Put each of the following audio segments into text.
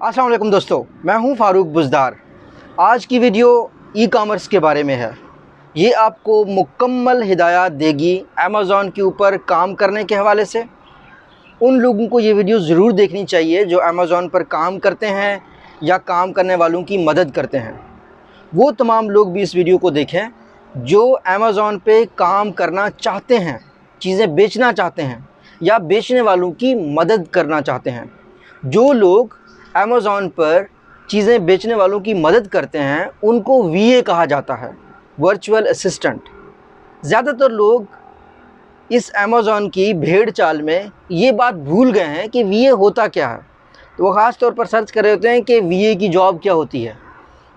अस्सलाम वालेकुम दोस्तों, मैं हूं फारूक बुज़दार। आज की वीडियो ई कॉमर्स के बारे में है। ये आपको मुकम्मल हिदायत देगी अमेज़ॉन के ऊपर काम करने के हवाले से। उन लोगों को ये वीडियो ज़रूर देखनी चाहिए जो अमेज़ॉन पर काम करते हैं या काम करने वालों की मदद करते हैं। वो तमाम लोग भी इस वीडियो को देखें जो अमेज़ॉन पे काम करना चाहते हैं, चीज़ें बेचना चाहते हैं या बेचने वालों की मदद करना चाहते हैं। जो लोग अमेज़ॉन पर चीज़ें बेचने वालों की मदद करते हैं उनको वीए कहा जाता है, वर्चुअल असिस्टेंट। ज़्यादातर लोग इस अमेज़ॉन की भेड़ चाल में ये बात भूल गए हैं कि वीए होता क्या है। तो वो ख़ास तौर पर सर्च कर रहे होते हैं कि वीए की जॉब क्या होती है।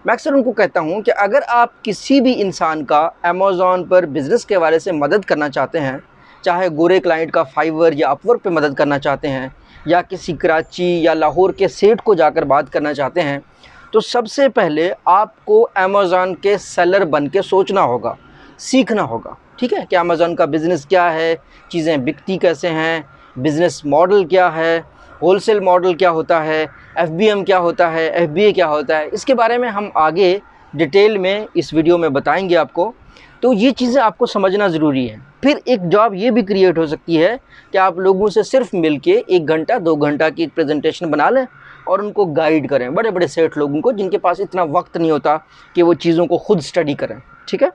मैं अक्सर उनको कहता हूँ कि अगर आप किसी भी इंसान का अमेज़ॉन पर बिज़नेस के हवाले से मदद करना चाहते हैं, चाहे गोरे क्लाइंट का फाइवर या अपवर्क पे मदद करना चाहते हैं या किसी कराची या लाहौर के सेठ को जाकर बात करना चाहते हैं, तो सबसे पहले आपको अमेज़ॉन के सेलर बन के सोचना होगा, सीखना होगा। ठीक है कि अमेज़ॉन का बिज़नेस क्या है, चीज़ें बिकती कैसे हैं, बिज़नेस मॉडल क्या है, होलसेल मॉडल क्या होता है, एफबीएम क्या होता है, एफबीए क्या होता है। इसके बारे में हम आगे डिटेल में इस वीडियो में बताएंगे आपको। तो ये चीज़ें आपको समझना ज़रूरी है। फिर एक जॉब ये भी क्रिएट हो सकती है कि आप लोगों से सिर्फ मिलके 1 घंटा 2 घंटा की एक प्रेजेंटेशन बना लें और उनको गाइड करें, बड़े बड़े सेठ लोगों को जिनके पास इतना वक्त नहीं होता कि वो चीज़ों को खुद स्टडी करें। ठीक है।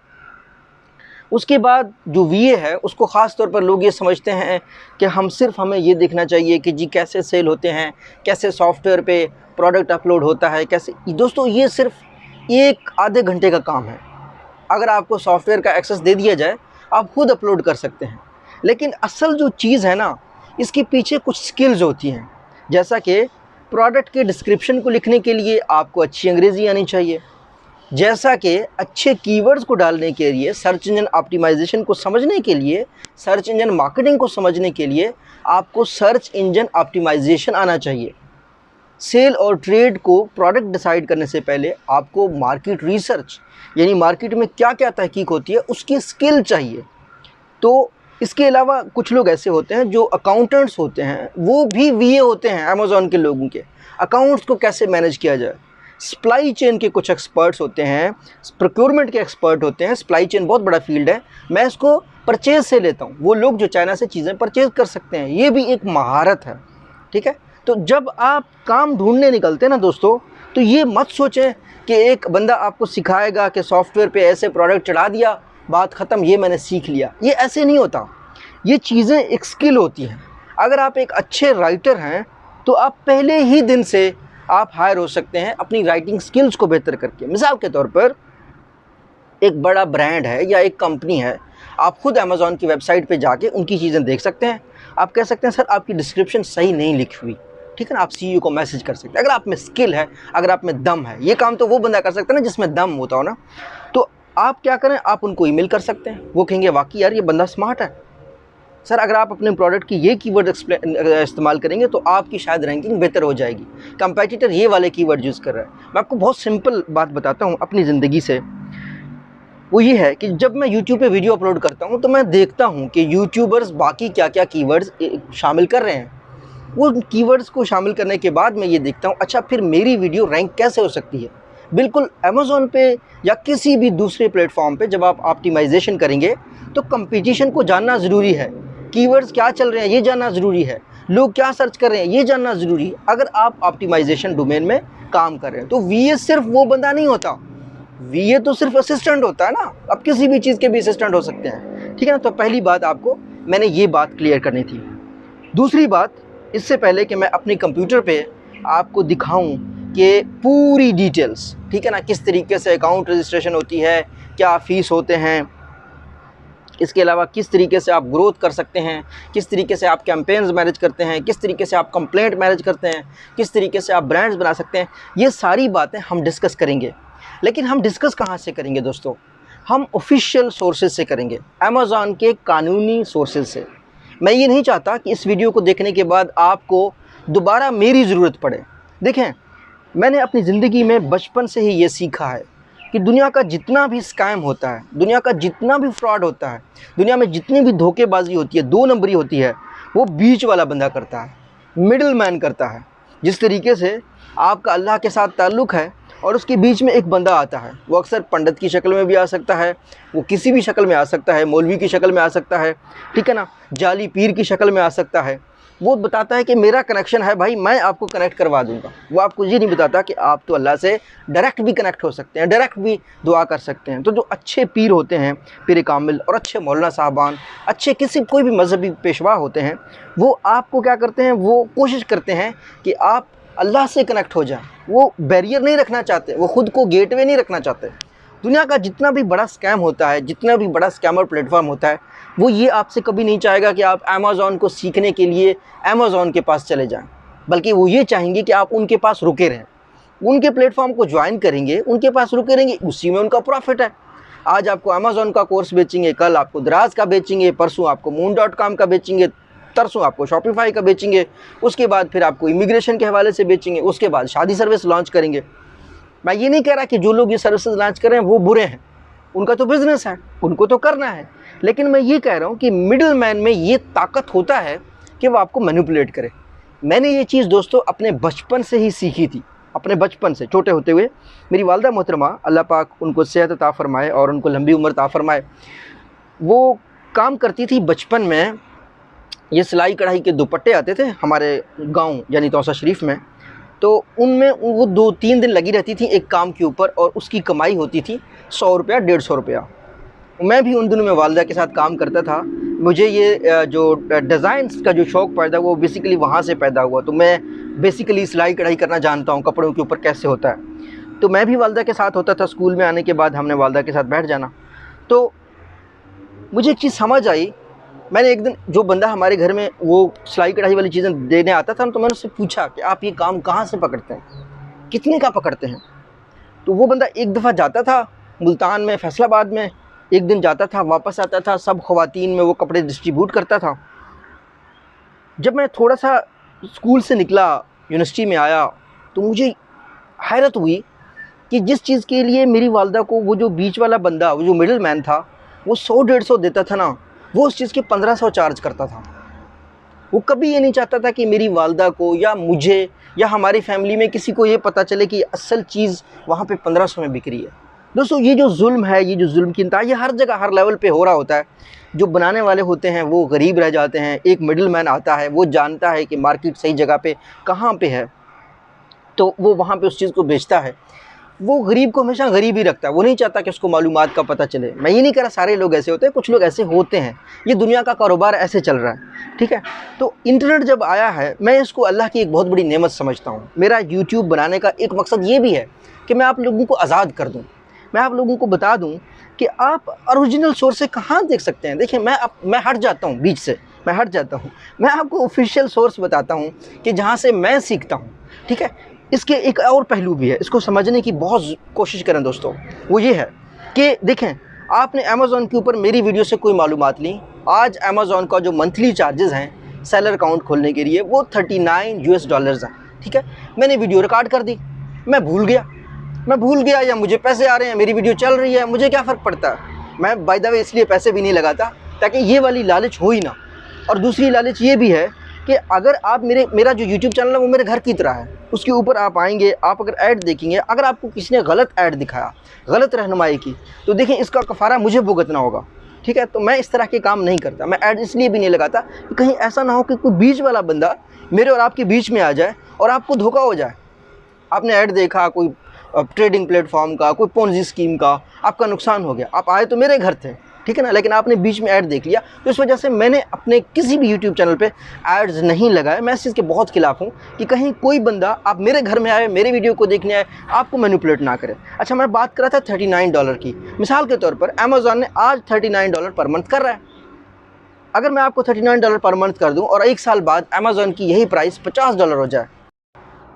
उसके बाद जो वीए है उसको ख़ास तौर पर लोग ये समझते हैं कि हमें ये देखना चाहिए कि जी कैसे सेल होते हैं, कैसे सॉफ्टवेयर पे प्रोडक्ट अपलोड होता है, कैसे। दोस्तों ये सिर्फ 1 आधे घंटे का काम है। अगर आपको सॉफ्टवेयर का एक्सेस दे दिया जाए आप खुद अपलोड कर सकते हैं। लेकिन असल जो चीज़ है ना, इसके पीछे कुछ स्किल्स होती हैं। जैसा कि प्रोडक्ट के डिस्क्रिप्शन को लिखने के लिए आपको अच्छी अंग्रेज़ी आनी चाहिए, जैसा कि अच्छे कीवर्ड्स को डालने के लिए, सर्च इंजन ऑप्टिमाइजेशन को समझने के लिए, सर्च इंजन मार्केटिंग को समझने के लिए आपको सर्च इंजन ऑप्टिमाइजेशन आना चाहिए। सेल और ट्रेड को प्रोडक्ट डिसाइड करने से पहले आपको मार्केट रिसर्च यानी मार्केट में क्या क्या तहकीक होती है उसकी स्किल चाहिए। तो इसके अलावा कुछ लोग ऐसे होते हैं जो अकाउंटेंट्स होते हैं, वो भी वीए होते हैं अमेज़ॉन के लोगों के। अकाउंट्स को कैसे मैनेज किया जाए। सप्लाई चेन के कुछ एक्सपर्ट्स होते हैं, प्रोक्योरमेंट के एक्सपर्ट होते हैं। सप्लाई चेन बहुत बड़ा फील्ड है, मैं इसको परचेज़ से लेता हूँ। वो लोग जो चाइना से चीज़ें परचेज़ कर सकते हैं, ये भी एक महारत है। ठीक है। तो जब आप काम ढूंढने निकलते हैं ना दोस्तों, तो ये मत सोचें कि एक बंदा आपको सिखाएगा कि सॉफ्टवेयर पे ऐसे प्रोडक्ट चढ़ा दिया, बात ख़त्म, ये मैंने सीख लिया। ये ऐसे नहीं होता। ये चीज़ें एक स्किल होती हैं। अगर आप एक अच्छे राइटर हैं तो आप पहले ही दिन से आप हायर हो सकते हैं अपनी राइटिंग स्किल्स को बेहतर करके। मिसाल के तौर पर एक बड़ा ब्रांड है या एक कंपनी है, आप खुद अमेज़ॉन की वेबसाइट पे जाके उनकी चीज़ें देख सकते हैं। आप कह सकते हैं सर आपकी डिस्क्रिप्शन सही नहीं लिखी हुई। ठीक है ना। आप सीईओ को मैसेज कर सकते हैं। अगर आप में स्किल है, अगर आप में दम है, ये काम तो वो बंदा कर सकता है ना जिसमें दम होता हो ना। तो आप क्या करें, आप उनको ईमेल कर सकते हैं। वो कहेंगे वाकई यार ये बंदा स्मार्ट है। सर अगर आप अपने प्रोडक्ट की ये कीवर्ड इस्तेमाल करेंगे तो आपकी शायद रैंकिंग बेहतर हो जाएगी, कंपेटिटर ये वाले कीवर्ड यूज़ कर रहा है। मैं आपको बहुत सिंपल बात बताता हूँ अपनी ज़िंदगी से। वो ये है कि जब मैं YouTube पे वीडियो अपलोड करता हूँ तो मैं देखता हूँ कि यूट्यूबर्स बाकी क्या क्या कीवर्ड्स शामिल कर रहे हैं। वो कीवर्ड्स को शामिल करने के बाद मैं ये देखता हूँ अच्छा फिर मेरी वीडियो रैंक कैसे हो सकती है। बिल्कुल अमेज़ॉन पे या किसी भी दूसरे प्लेटफॉर्म पे जब आप ऑप्टिमाइजेशन करेंगे तो कंपटीशन को जानना ज़रूरी है, कीवर्ड्स क्या चल रहे हैं ये जानना ज़रूरी है, लोग क्या सर्च कर रहे हैं ये जानना ज़रूरी है। अगर आप ऑप्टिमाइजेशन डोमेन में काम कर रहे हैं तो वीए सिर्फ वो बंदा नहीं होता, वीए तो सिर्फ असिस्टेंट होता है ना। अब किसी भी चीज़ के भी असिस्टेंट हो सकते हैं। ठीक है ना। तो पहली बात आपको मैंने ये बात क्लियर करनी थी। दूसरी बात, इससे पहले कि मैं अपने कंप्यूटर पे आपको दिखाऊं कि पूरी डिटेल्स, ठीक है ना, किस तरीके से अकाउंट रजिस्ट्रेशन होती है, क्या फ़ीस होते हैं, इसके अलावा किस तरीके से आप ग्रोथ कर सकते हैं, किस तरीके से आप कैंपेन्स मैनेज करते हैं, किस तरीके से आप कंप्लेंट मैनेज करते हैं, किस तरीके से आप ब्रांड्स बना सकते हैं, ये सारी बातें हम डिस्कस करेंगे। लेकिन हम डिस्कस कहाँ से करेंगे दोस्तों, हम ऑफिशियल सोर्सेज से करेंगे, अमेज़ॉन के कानूनी सोर्सेज से। मैं ये नहीं चाहता कि इस वीडियो को देखने के बाद आपको दोबारा मेरी ज़रूरत पड़े। देखें, मैंने अपनी ज़िंदगी में बचपन से ही ये सीखा है कि दुनिया का जितना भी स्कैम होता है, दुनिया का जितना भी फ्रॉड होता है, दुनिया में जितनी भी धोखेबाजी होती है, 2 नंबरी होती है, वो बीच वाला बंदा करता है, मिडिल मैन करता है। जिस तरीके से आपका अल्लाह के साथ ताल्लुक़ है और उसके बीच में एक बंदा आता है, वो अक्सर पंडित की शक्ल में भी आ सकता है, वो किसी भी शक्ल में आ सकता है, मौलवी की शक्ल में आ सकता है, ठीक है ना, जाली पीर की शक्ल में आ सकता है। वो बताता है कि मेरा कनेक्शन है भाई, मैं आपको कनेक्ट करवा दूंगा। वो आपको ये नहीं बताता कि आप तो अल्लाह से डायरेक्ट भी कनेक्ट हो सकते हैं, डायरेक्ट भी दुआ कर सकते हैं। तो जो अच्छे पीर होते हैं, पीर कामिल और अच्छे मौलाना साहबान, अच्छे किसी कोई भी मजहबी पेशवा होते हैं, वो आपको क्या करते हैं, वो कोशिश करते हैं कि आप अल्लाह से कनेक्ट हो जाए। वो बैरियर नहीं रखना चाहते, वो ख़ुद को गेटवे नहीं रखना चाहते। दुनिया का जितना भी बड़ा स्कैम होता है, जितना भी बड़ा स्कैमर प्लेटफॉर्म होता है, वो ये आपसे कभी नहीं चाहेगा कि आप अमेज़ॉन को सीखने के लिए अमेज़ॉन के पास चले जाएं, बल्कि वो ये चाहेंगे कि आप उनके पास रुके रहें, उनके प्लेटफॉर्म को ज्वाइन करेंगे, उनके पास रुके रहेंगे, उसी में उनका प्रॉफिट है। आज आपको अमेज़ॉन का कोर्स बेचेंगे, कल आपको दराज का बेचेंगे, परसों आपको moon.com का बेचेंगे, तरसों आपको शॉपिफाई का बेचेंगे, उसके बाद फिर आपको इमिग्रेशन के हवाले से बेचेंगे, उसके बाद शादी सर्विस लॉन्च करेंगे। मैं ये नहीं कह रहा कि जो लोग ये सर्विसेज लॉन्च कर रहे हैं वो बुरे हैं, उनका तो बिज़नेस है, उनको तो करना है, लेकिन मैं ये कह रहा हूँ कि मिडिल मैन में ये ताकत होता है कि वो आपको मैनिपुलेट करे। मैंने ये चीज़ दोस्तों अपने बचपन से ही सीखी थी, अपने बचपन से छोटे होते हुए। मेरी वालिदा मोहतरमा, अल्लाह पाक उनको सेहत अता फ़रमाए और उनको लंबी उम्र अता फ़रमाए, वो काम करती थी बचपन में। ये सिलाई कढ़ाई के दुपट्टे आते थे हमारे गांव यानी तौसा शरीफ में, तो उनमें वो 2-3 दिन लगी रहती थी एक काम के ऊपर, और उसकी कमाई होती थी 100 रुपया 150 रुपया। मैं भी उन दिनों में वालिदा के साथ काम करता था। मुझे ये जो डिज़ाइंस का जो शौक़ पैदा हुआ वो बेसिकली वहाँ से पैदा हुआ। तो मैं बेसिकली सिलाई कढ़ाई करना जानता हूँ, कपड़ों के ऊपर कैसे होता है। तो मैं भी वालिदा के साथ होता था, स्कूल में आने के बाद हमने वालिदा के साथ बैठ जाना। तो मुझे एक चीज़ समझ आई। मैंने एक दिन, जो बंदा हमारे घर में वो सिलाई कढ़ाई वाली चीज़ें देने आता था, तो मैंने उससे पूछा कि आप ये काम कहाँ से पकड़ते हैं, कितने का पकड़ते हैं। तो वो बंदा एक दफ़ा जाता था मुल्तान में, फैसलाबाद में, एक दिन जाता था, वापस आता था, सब ख़वातीन में वो कपड़े डिस्ट्रीब्यूट करता था। जब मैं थोड़ा सा स्कूल से निकला, यूनिवर्सिटी में आया, तो मुझे हैरत हुई कि जिस चीज़ के लिए मेरी वालिदा को वो जो बीच वाला बंदा, वो जो मिडिल मैन था, वो 100-150 देता था ना, वो उस चीज़ के 1500 चार्ज करता था। वो कभी ये नहीं चाहता था कि मेरी वालिदा को या मुझे या हमारी फैमिली में किसी को ये पता चले कि असल चीज़ वहाँ पे 1500 में बिक रही है। दोस्तों, ये जो जुल्म है, ये जो जुल्म की इंतहा, ये हर जगह हर लेवल पे हो रहा होता है। जो बनाने वाले होते हैं वो गरीब रह जाते हैं। एक मिडिल मैन आता है, वो जानता है कि मार्केट सही जगह पे कहाँ पे है, तो वो वहाँ पे उस चीज़ को बेचता है। वो गरीब को हमेशा गरीब ही रखता है, वो नहीं चाहता कि उसको मालूमात का पता चले। मैं ये नहीं कह रहा सारे लोग ऐसे होते हैं, कुछ लोग ऐसे होते हैं। ये दुनिया का कारोबार ऐसे चल रहा है, ठीक है। तो इंटरनेट जब आया है, मैं इसको अल्लाह की एक बहुत बड़ी नेमत समझता हूँ। मेरा यूट्यूब बनाने का एक मकसद ये भी है कि मैं आप लोगों को आज़ाद कर दूँ, मैं आप लोगों को बता दूँ कि आप ओरिजिनल सोर्स से कहाँ देख सकते हैं। देखिए, मैं हट जाता हूँ बीच से, मैं हट जाता हूँ, मैं आपको ऑफिशियल सोर्स बताता हूँ कि जहाँ से मैं सीखता हूँ, ठीक है। इसके एक और पहलू भी है, इसको समझने की बहुत कोशिश करें दोस्तों। वो ये है कि देखें, आपने अमेज़ॉन के ऊपर मेरी वीडियो से कोई मालूमात ली। आज अमेज़ॉन का जो मंथली चार्जेस हैं सेलर अकाउंट खोलने के लिए, वो $39 हैं, ठीक है। मैंने वीडियो रिकॉर्ड कर दी, मैं भूल गया या मुझे पैसे आ रहे हैं, मेरी वीडियो चल रही है, मुझे क्या फ़र्क पड़ता है। मैं बाय द वे इसलिए पैसे भी नहीं लगाता ताकि ये वाली लालच हो ही ना। और दूसरी लालच ये भी है कि अगर आप मेरा जो यूट्यूब चैनल है वो मेरे घर की तरह है, उसके ऊपर आप आएंगे, आप अगर ऐड देखेंगे, अगर आपको किसी ने गलत ऐड दिखाया, गलत रहनुमाई की, तो देखें इसका कफ़ारा मुझे भुगतना होगा, ठीक है। तो मैं इस तरह के काम नहीं करता। मैं ऐड इसलिए भी नहीं लगाता कि कहीं ऐसा ना हो कि कोई बीच वाला बंदा मेरे और आपके बीच में आ जाए और आपको धोखा हो जाए। आपने ऐड देखा कोई ट्रेडिंग प्लेटफॉर्म का, कोई पोंजी स्कीम का, आपका नुकसान हो गया। आप आए तो मेरे घर थे, ठीक है ना, लेकिन आपने बीच में ऐड देख लिया। तो इस वजह से मैंने अपने किसी भी यूट्यूब चैनल पे एड्स नहीं लगाए। मैं इस चीज़ के बहुत खिलाफ हूँ कि कहीं कोई बंदा आप मेरे घर में आए, मेरे वीडियो को देखने आए, आपको मैनिपुलेट ना करे। अच्छा, मैं बात कर रहा था $39 की। मिसाल के तौर पर अमेज़ॉन ने आज $39 पर मंथ कर रहा है। अगर मैं आपको $39 पर मंथ कर दूँ और 1 साल बाद अमेज़ॉन की यही प्राइस $50 हो जाए,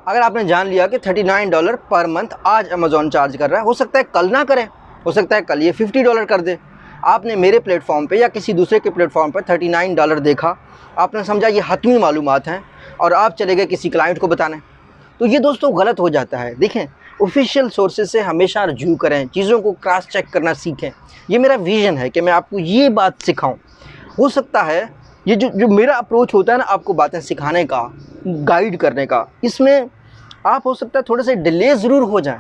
अगर आपने जान लिया कि $39 पर मंथ आज अमेज़ॉन चार्ज कर रहा है, हो सकता है कल ना करे, हो सकता है कल ये $50 कर दे। आपने मेरे प्लेटफॉर्म पे या किसी दूसरे के प्लेटफॉर्म पे $39 देखा, आपने समझा ये हतमी मालूमात हैं और आप चले गए किसी क्लाइंट को बताने, तो ये दोस्तों गलत हो जाता है। देखें, ऑफिशियल सोर्सेज से हमेशा रिव्यू करें, चीज़ों को क्रॉस चेक करना सीखें। ये मेरा विज़न है कि मैं आपको ये बात सिखाऊं। हो सकता है ये जो मेरा अप्रोच होता है ना आपको बातें सिखाने का, गाइड करने का, इसमें आप हो सकता है थोड़े से डिले ज़रूर हो जाएं,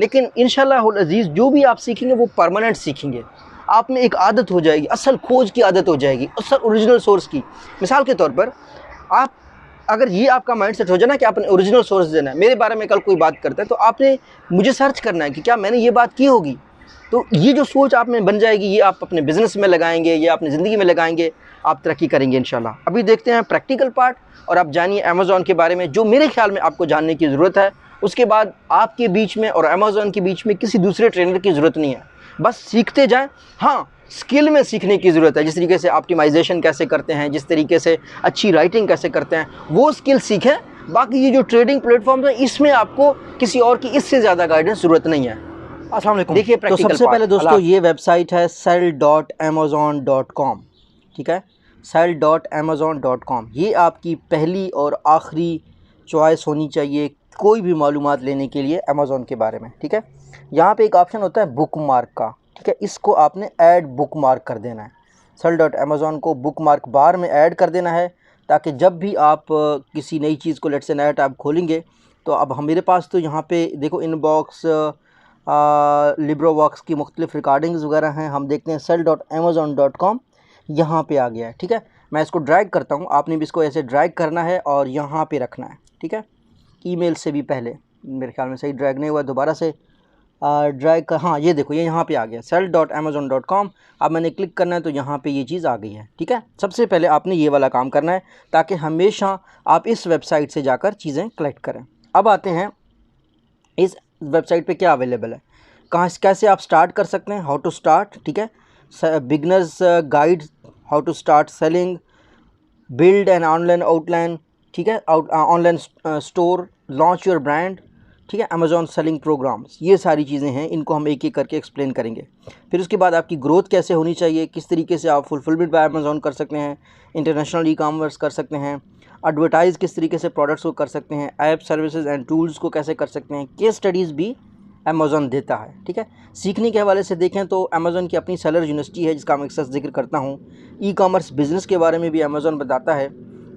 लेकिन इंशाल्लाह अज़ीज़ जो भी आप सीखेंगे वो परमानेंट सीखेंगे। आप में एक आदत हो जाएगी, असल खोज की आदत हो जाएगी, असल ओरिजिनल सोर्स की। मिसाल के तौर पर आप अगर ये आपका माइंडसेट हो जाए ना कि आपने ओरिजिनल सोर्स देना है, मेरे बारे में कल कोई बात करता है तो आपने मुझे सर्च करना है कि क्या मैंने ये बात की होगी। तो ये जो सोच आप में बन जाएगी, ये आप अपने बिज़नेस में लगाएंगे, ये अपनी ज़िंदगी में लगाएंगे, आप तरक्की करेंगे इंशाल्लाह। अभी देखते हैं प्रैक्टिकल पार्ट और आप जानिए अमेज़ॉन के बारे में जो मेरे ख्याल में आपको जानने की ज़रूरत है। उसके बाद आपके बीच में और अमेज़ॉन के बीच में किसी दूसरे ट्रेनर की ज़रूरत नहीं है, बस सीखते जाएँ। हाँ, स्किल में सीखने की ज़रूरत है, जिस तरीके से ऑप्टिमाइजेशन कैसे करते हैं, जिस तरीके से अच्छी राइटिंग कैसे करते हैं, वो स्किल सीखें। बाकी ये जो ट्रेडिंग प्लेटफॉर्म है इसमें आपको किसी और की इससे ज़्यादा गाइडेंस ज़रूरत नहीं है। अस्सलाम वालेकुम। देखिए तो सबसे पहले दोस्तों ये वेबसाइट है sell.amazon.com, ठीक है, sell.amazon.com। ये आपकी पहली और आखिरी चॉइस होनी चाहिए कोई भी मालूमात लेने के लिए अमेज़ॉन के बारे में, ठीक है। यहाँ पे एक ऑप्शन होता है बुक मार्क का, ठीक है, इसको आपने ऐड बुक मार्क कर देना है। sell.amazon को बुक मार्क बार में ऐड कर देना है, ताकि जब भी आप किसी नई चीज़ को, लेट्स से नया टैब खोलेंगे, तो अब हम मेरे पास तो यहाँ पे देखो इनबॉक्स, लिब्रोवॉक्स की मुख्तलिफ रिकॉर्डिंग्स वगैरह हैं। हम देखते हैं sell.amazon.com यहाँ पे आ गया है, ठीक है। मैं इसको ड्रैग करता हूँ, आपने भी इसको ऐसे ड्रैग करना है और यहाँ पे रखना है, ठीक है। ईमेल से भी पहले मेरे ख्याल में सही ड्रैग नहीं हुआ, दोबारा से ड्रैग कर, हाँ ये देखो ये यहाँ पे आ गया sell.amazon.com। अब मैंने क्लिक करना है तो यहाँ पे ये चीज़ आ गई है, ठीक है। सबसे पहले आपने ये वाला काम करना है ताकि हमेशा आप इस वेबसाइट से जाकर चीज़ें कलेक्ट करें। अब आते हैं इस वेबसाइट पे क्या अवेलेबल है, कहाँ कैसे आप स्टार्ट कर सकते हैं, हाउ टू स्टार्ट, ठीक है। Beginners guide, how to start selling, build an online outline, ठीक है, online store, launch your brand, ठीक है, अमेज़ॉन सेलिंग प्रोग्राम्स, ये सारी चीज़ें हैं, इनको हम एक एक करके एक्सप्लेन करेंगे। फिर उसके बाद आपकी ग्रोथ कैसे होनी चाहिए, किस तरीके से आप फुलफिलमेंट बाय अमेज़ॉन कर सकते हैं, इंटरनेशनल ई कॉमर्स कर सकते हैं, एडवर्टाइज़ किस तरीके से प्रोडक्ट्स को कर सकते हैं, ऐप सर्विसेज एंड टूल्स को कैसे कर सकते हैं, केस स्टडीज़ भी अमेज़ॉन देता है, ठीक है। सीखने के हवाले से देखें तो अमेज़ॉन की अपनी सेलर यूनिवर्सिटी है जिसका मैं अक्सर जिक्र करता हूँ। ई कॉमर्स बिज़नेस के बारे में भी अमेज़ॉन बताता है,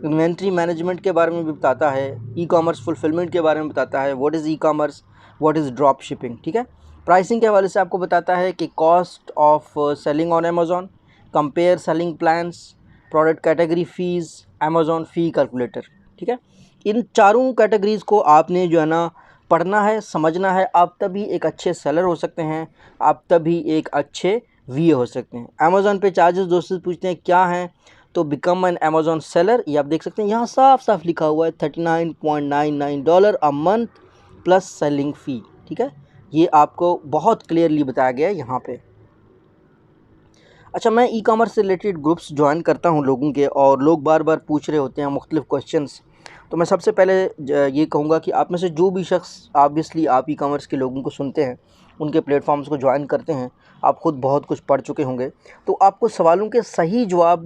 इन्वेंट्री मैनेजमेंट के बारे में भी बताता है, ई कॉमर्स फुलफिलमेंट के बारे में बताता है, what is e commerce, what is drop shipping, ठीक है। प्राइसिंग के हवाले से आपको बताता है कि cost of selling on Amazon, compare selling plans, product category fees, Amazon fee calculator, ठीक है। इन चारों कैटेगरीज़ को आपने जो है ना पढ़ना है, समझना है, आप तभी एक अच्छे सेलर हो सकते हैं, आप तभी एक अच्छे वी हो सकते हैं। अमेज़ॉन पे चार्जेस दोस्तों पूछते हैं क्या हैं, तो बिकम एन अमेज़ॉन सेलर, ये आप देख सकते हैं यहाँ साफ साफ लिखा हुआ है $39.99 अ मंथ प्लस सेलिंग फ़ी, ठीक है। ये आपको बहुत क्लियरली बताया गया है यहाँ पे। अच्छा, मैं ई कॉमर्स से रिलेटेड ग्रुप्स ज्वाइन करता हूँ लोगों के, और लोग बार बार पूछ रहे होते हैं मुख्तलिफ क्वेश्चंस। तो मैं सबसे पहले ये कहूँगा कि आप में से जो भी शख्स ऑब्वियसली आप ई कॉमर्स के लोगों को सुनते हैं, उनके प्लेटफॉर्म्स को ज्वाइन करते हैं, आप ख़ुद बहुत कुछ पढ़ चुके होंगे, तो आपको सवालों के सही जवाब,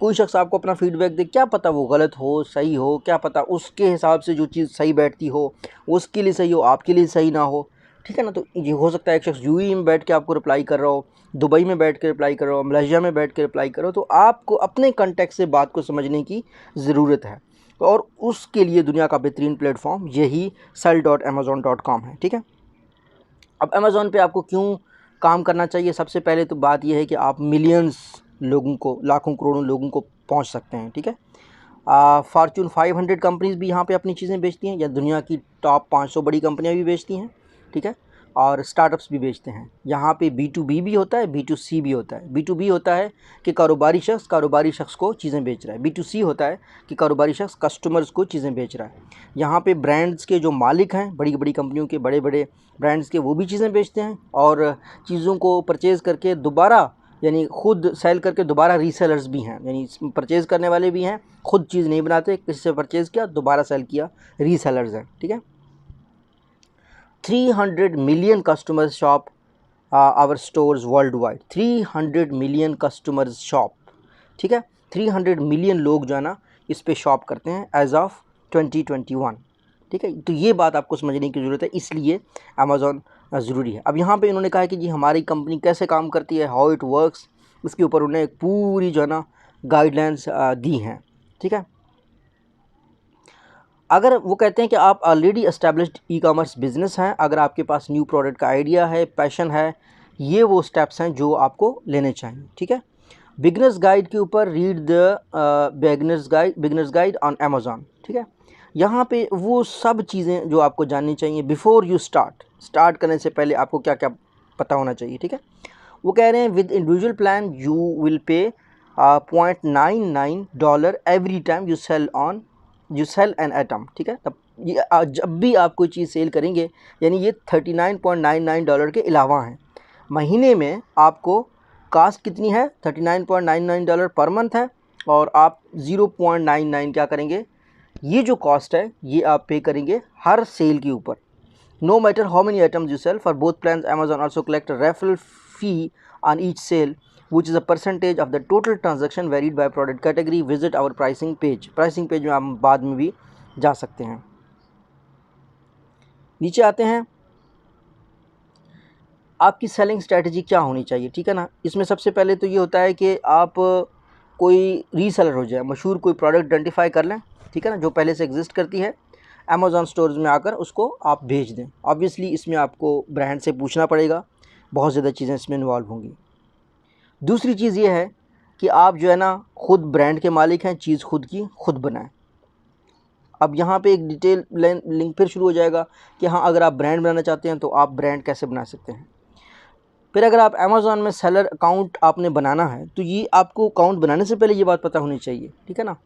कोई शख्स आपको अपना फ़ीडबैक दे, क्या पता वो गलत हो सही हो, क्या पता उसके हिसाब से जो चीज़ सही बैठती हो उसके लिए सही हो, आपके लिए सही ना हो, ठीक है ना। तो ये हो सकता है एक शख्स यूएई में बैठ के आपको रिप्लाई कर रहा हो, दुबई में बैठ के रिप्लाई कर रहा हो, मलेशिया में बैठ के रिप्लाई कर रहा हो, तो आपको अपने कॉन्टेक्स्ट से बात को समझने की ज़रूरत है, और उसके लिए दुनिया का बेहतरीन प्लेटफॉर्म यही sell.amazon.com है, ठीक है। अब अमेज़ॉन पे आपको क्यों काम करना चाहिए, सबसे पहले तो बात यह है कि आप मिलियंस लोगों को, लाखों करोड़ों लोगों को पहुंच सकते हैं, ठीक है। फॉर्च्यून 500 कंपनीज़ भी यहाँ पे अपनी चीज़ें बेचती हैं, या दुनिया की टॉप 500 बड़ी कंपनियाँ भी बेचती हैं, ठीक है, और स्टार्टअप्स भी बेचते हैं। यहाँ पे B2B भी होता है, B2C भी होता है। B2B होता है कि कारोबारी शख्स को चीज़ें बेच रहा है, B2C होता है कि कारोबारी शख्स कस्टमर्स को चीज़ें बेच रहा है। यहाँ पे ब्रांड्स के जो मालिक हैं, बड़ी बड़ी कंपनियों के, बड़े बड़े ब्रांड्स के, वो भी चीज़ें बेचते हैं, और चीज़ों को परचेज़ करके दोबारा, यानी ख़ुद सेल करके दोबारा रीसेलर्स भी हैं, यानी परचेज़ करने वाले भी हैं, ख़ुद चीज़ नहीं बनाते, किसी से परचेज़ किया दोबारा सेल किया, रीसेलर्स हैं, ठीक है। 300 million customers shop our stores world wide, 300 million customers shop, ठीक है। 300 मिलियन लोग जो है ना इस पे शॉप करते हैं एज ऑफ 2021, ठीक है। तो ये बात आपको समझने की ज़रूरत है, इसलिए अमेज़ॉन ज़रूरी है। अब यहाँ पे इन्होंने कहा है कि जी हमारी कंपनी कैसे काम करती है, हाउ इट वर्क्स, इसके ऊपर उन्होंने एक पूरी जो है ना गाइडलाइंस दी हैं, ठीक है। अगर वो कहते हैं कि आप ऑलरेडी एस्टेब्लिश्ड ई कॉमर्स बिजनेस हैं, अगर आपके पास न्यू प्रोडक्ट का आइडिया है, पैशन है, ये वो स्टेप्स हैं जो आपको लेने चाहिए, ठीक है। बिगनर्स गाइड के ऊपर read the beginners guide on Amazon, ठीक है। यहाँ पे वो सब चीज़ें जो आपको जाननी चाहिए बिफोर यू स्टार्ट करने से पहले आपको क्या क्या पता होना चाहिए, ठीक है। वो कह रहे हैं with individual plan you will pay $0.99 every time you sell an item, ठीक है। तब ये जब भी आप कोई चीज़ सेल करेंगे, यानी ये $39.99 के अलावा हैं। महीने में आपको कास्ट कितनी है, $39.99 पर मंथ है, और आप 0.99 क्या करेंगे, ये जो कॉस्ट है ये आप पे करेंगे हर सेल के ऊपर। No matter how many items you sell for both plans Amazon also collect referral fee on each sale which is a percentage of the total transaction varied by product category. Visit our pricing page में हम बाद में भी जा सकते हैं। नीचे आते हैं, आपकी सेलिंग स्ट्रेटजी क्या होनी चाहिए, ठीक है ना। इसमें सबसे पहले तो ये होता है कि आप कोई रीसेलर हो जाए, मशहूर कोई प्रोडक्ट आइडेंटिफाई कर लें, ठीक है ना, जो पहले से एग्जिस्ट करती है, अमेज़ॉन स्टोर्स में आकर उसको आप भेज दें। ऑब्वियसली इसमें आपको ब्रांड से पूछना पड़ेगा, बहुत ज़्यादा चीज़ें इसमें इन्वॉल्व होंगी। दूसरी चीज़ ये है कि आप जो है ना खुद ब्रांड के मालिक हैं, चीज़ खुद की खुद बनाएं। अब यहाँ पे एक डिटेल लिंक फिर शुरू हो जाएगा कि हाँ, अगर आप ब्रांड बनाना चाहते हैं तो आप ब्रांड कैसे बना सकते हैं। फिर अगर आप अमेज़ॉन में सेलर अकाउंट आपने बनाना है तो ये आपको अकाउंट बनाने से पहले ये बात पता होनी चाहिए, ठीक है ना।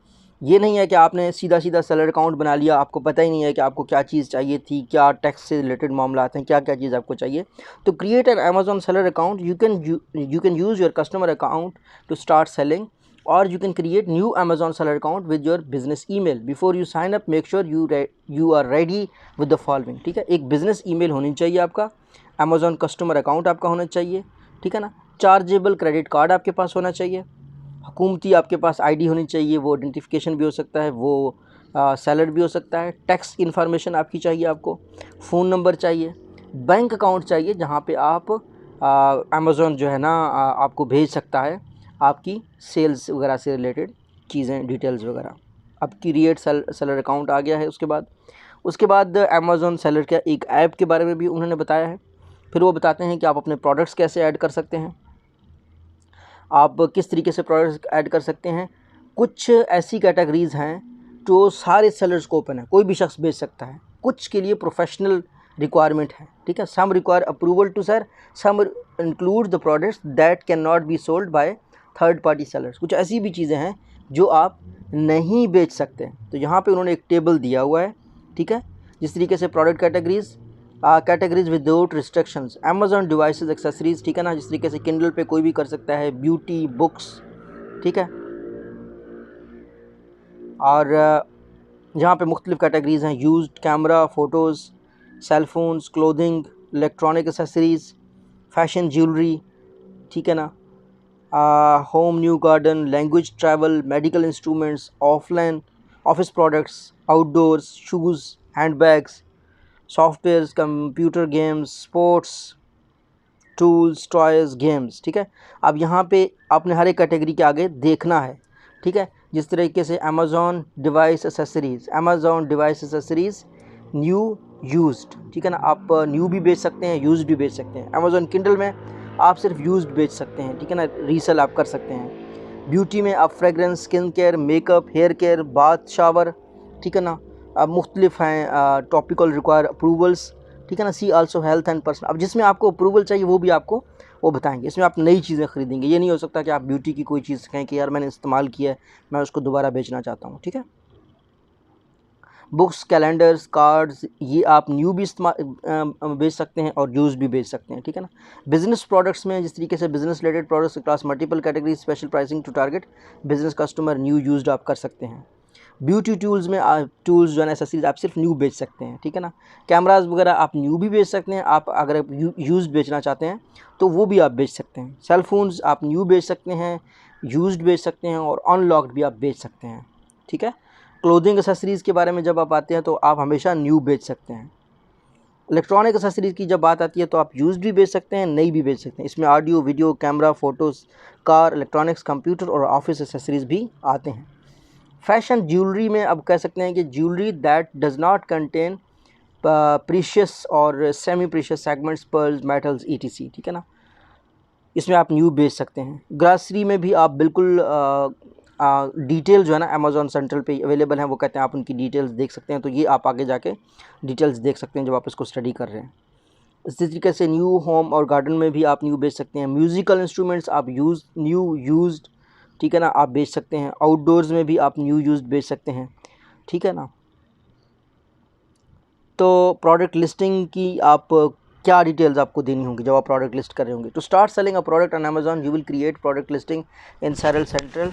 ये नहीं है कि आपने सीधा सेलर अकाउंट बना लिया, आपको पता ही नहीं है कि आपको क्या चीज़ चाहिए थी, क्या टैक्स से रिलेटेड मामला आते हैं, क्या क्या चीज़ आपको चाहिए। तो create an Amazon seller account, you can use your customer account to start selling, और you can create new Amazon seller account with your business email. Before you sign up make sure you are ready with the following, ठीक है। एक business email होनी चाहिए आपका, Amazon customer account आपका होना चाहिए, ठीक है ना। चार्जेबल क्रेडिट कार्ड आपके पास होना चाहिए, हुकूमती आपके पास आईडी होनी चाहिए, वो आइडेंटिफिकेशन भी हो सकता है, वो सेलर भी हो सकता है, टैक्स इन्फॉर्मेशन आपकी चाहिए, आपको फ़ोन नंबर चाहिए, बैंक अकाउंट चाहिए जहाँ पे आप अमेज़ॉन जो है ना आपको भेज सकता है आपकी सेल्स वगैरह से रिलेटेड चीज़ें, डिटेल्स वगैरह। अब क्रिएट सेलर अकाउंट आ गया है। उसके बाद अमेज़ॉन सेलर का एक ऐप के बारे में भी उन्होंने बताया है। फिर वो बताते हैं कि आप अपने प्रोडक्ट्स कैसे ऐड कर सकते हैं, आप किस तरीके से प्रोडक्ट्स ऐड कर सकते हैं। कुछ ऐसी कैटेगरीज़ हैं जो सारे सेलर्स को ओपन है, कोई भी शख्स बेच सकता है। कुछ के लिए प्रोफेशनल रिक्वायरमेंट है, ठीक है। Some require approval to sir, some include the products that can not be sold by third party sellers. कुछ ऐसी भी चीज़ें हैं जो आप नहीं बेच सकते। तो यहाँ पे उन्होंने एक टेबल दिया हुआ है, ठीक है, जिस तरीके से product categories without restrictions, Amazon devices accessories, ठीक है ना, जिस तरीके से किंडल पे कोई भी कर सकता है, ब्यूटी बुक्स, ठीक है। और यहाँ पे मुख्तलिफ कैटेगरीज़ हैं, used camera, photos, cellphones, clothing, electronic accessories, fashion jewellery, ठीक है ना, home new garden, language travel, medical instruments, offline office products, outdoors, shoes, handbags, softwares, computer games, sports, tools, toys, games, ठीक है। अब यहाँ पे आपने हर एक कैटेगरी के आगे देखना है, ठीक है। जिस तरीके से Amazon device accessories new used, ठीक है ना, आप न्यू भी बेच सकते हैं, यूज्ड भी बेच सकते हैं। अमेज़ॉन किंडल में आप सिर्फ यूज्ड बेच सकते हैं, ठीक है ना, रीसेल आप कर सकते हैं। ब्यूटी में आप fragrance, skin care, makeup, hair care, bath, shower, ठीक है ना, अब मुख्तलिफ हैं टॉपिकल रिक्वायर अप्रूवल्स, ठीक है ना। सी आल्सो हेल्थ एंड पर्सनल। अब जिसमें आपको अप्रूवल चाहिए वो भी आपको वो बताएंगे। इसमें आप नई चीज़ें ख़रीदेंगे, ये नहीं हो सकता कि आप ब्यूटी की कोई चीज़ कहें कि यार मैंने इस्तेमाल किया है, मैं उसको दोबारा बेचना चाहता हूँ, ठीक है। बुक्स, कैलेंडर्स, कार्ड्स, ये आप न्यू भी बेच सकते हैं और यूज़ भी बेच सकते हैं, ठीक है ना। बिज़नेस प्रोडक्ट्स में जिस तरीके से business related products class multiple category, special pricing to target business customer, new used आप कर सकते हैं। ब्यूटी टूल्स में टूल्स जो है एसेसरीज आप सिर्फ न्यू बेच सकते हैं, ठीक है ना। कैमराज वगैरह आप न्यू भी बेच सकते हैं, आप अगर यूज्ड बेचना चाहते हैं तो वो भी आप बेच सकते हैं। सेल फोन्स आप न्यू बेच सकते हैं, यूज्ड बेच सकते हैं, और अनलॉक्ड भी आप बेच सकते हैं, ठीक है। क्लोथिंग एसेसरीज़ के बारे में जब आप आते हैं तो आप हमेशा न्यू बेच सकते हैं। इलेक्ट्रॉनिक एक्सेसरीज़ की जब बात आती है तो आप यूज़्ड भी बेच सकते हैं, नई भी बेच सकते हैं। इसमें audio, video, camera, photos, car, electronics, computer और ऑफिस एक्सेसरीज़ भी आते हैं। फैशन ज्वेलरी में अब कह सकते हैं कि jewellery that does not contain precious और semi precious segments, pearls, metals, ETC, ठीक है ना, इसमें आप न्यू बेच सकते हैं। ग्रॉसरी में भी आप बिल्कुल डिटेल जो है ना अमेज़ॉन सेंट्रल पे अवेलेबल हैं, वो कहते हैं आप उनकी डिटेल्स देख सकते हैं। तो ये आप आगे जाके डिटेल्स देख सकते हैं जब आप इसको स्टडी कर रहे हैं। इसी तरीके से न्यू होम और गार्डन में भी आप न्यू बेच सकते हैं। म्यूज़िकल इंस्ट्रूमेंट्स आप यूज्ड, ठीक है ना, आप बेच सकते हैं। आउटडोर्स में भी आप न्यू यूज्ड बेच सकते हैं, ठीक है ना। तो प्रोडक्ट लिस्टिंग की आप क्या डिटेल्स आपको देनी होंगी जब आप प्रोडक्ट लिस्ट कर रहे होंगे। To start selling a product on Amazon you will create product listing in sell central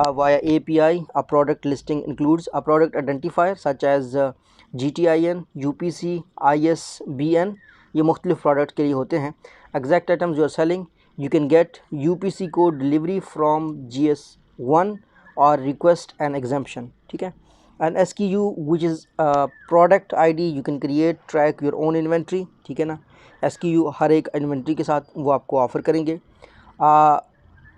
via API। A product listing includes a product identifier such as GTIN, UPC, ISBN। ये मुख्तलिफ product के लिए होते हैं। Exact items you are selling, you can get UPC code delivery from GS1 और request an exemption, ठीक है। An SKU which is product ID, you can create, track your own inventory, ठीक है ना। SKU हर एक इन्वेंट्री के साथ वो आपको ऑफ़र करेंगे।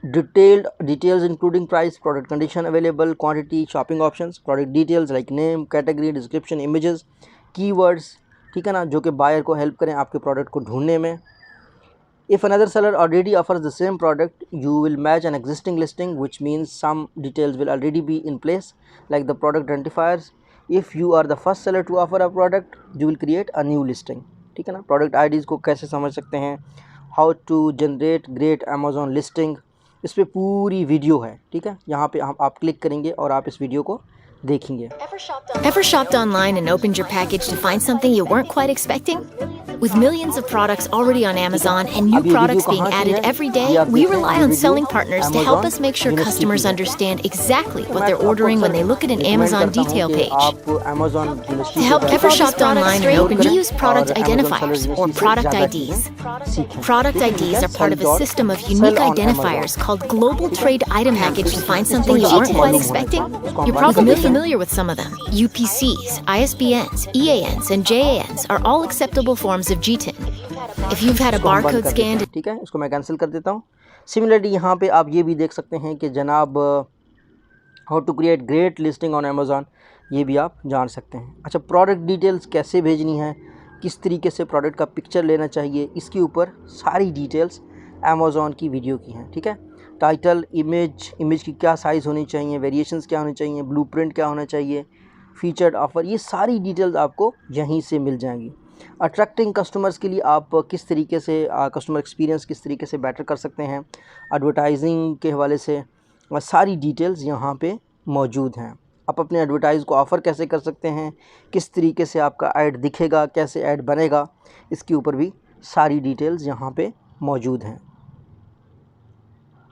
Details including price, product condition, available quantity, shopping options, product details like name, category, description, images, keywords, ठीक है ना, जो कि बायर को हेल्प करें आपके प्रोडक्ट को ढूंढने में। If another seller already offers the same product, you will match an existing listing, which means some details will already be in place, like the product identifiers. If you are the first seller to offer a product, you will create a new listing, ठीक है ना। Product IDs को कैसे समझ सकते हैं, how to generate great Amazon listing, इस पर पूरी वीडियो है, ठीक है। यहाँ पे आप क्लिक करेंगे और आप इस वीडियो को देखेंगे। Ever shopped online and opened your package to find something you weren't quite expecting? With millions of products already on Amazon and new products being added every day, we rely on selling partners to help us make sure customers understand exactly what they're ordering when they look at an Amazon detail page. To help Ever shopped online and opened, we use product identifiers or product IDs. Product IDs are part of a system of unique identifiers called Global Trade Item Package to find something you weren't quite expecting. You're probably familiar with some of them. UPCs, ISBNs, EANs, and JANs are all acceptable forms of GTIN. If you've had a barcode scanned, ठीक है, इसको मैं cancel कर देता हूँ। Similarly यहाँ पे आप ये भी देख सकते हैं कि जनाब how to create great listing on Amazon, ये भी आप जान सकते हैं। अच्छा, प्रोडक्ट डिटेल्स कैसे भेजनी है, किस तरीके से प्रोडक्ट का पिक्चर लेना चाहिए, इसके ऊपर सारी डिटेल्स अमेज़ॉन की वीडियो की हैं, ठीक है। टाइटल, इमेज की क्या साइज़ होनी चाहिए, वेरिएशंस क्या होने चाहिए, ब्लूप्रिंट क्या होना चाहिए, फीचर्ड ऑफ़र, ये सारी डिटेल्स आपको यहीं से मिल जाएंगी। अट्रैक्टिंग कस्टमर्स के लिए आप किस तरीके से कस्टमर एक्सपीरियंस किस तरीके से बेटर कर सकते हैं, एडवर्टाइजिंग के हवाले से सारी डिटेल्स यहाँ पे मौजूद हैं। आप अपने एडवर्टाइज़ को ऑफ़र कैसे कर सकते हैं, किस तरीके से आपका ऐड दिखेगा, कैसे ऐड बनेगा, इसके ऊपर भी सारी डिटेल्स यहाँ पे मौजूद हैं।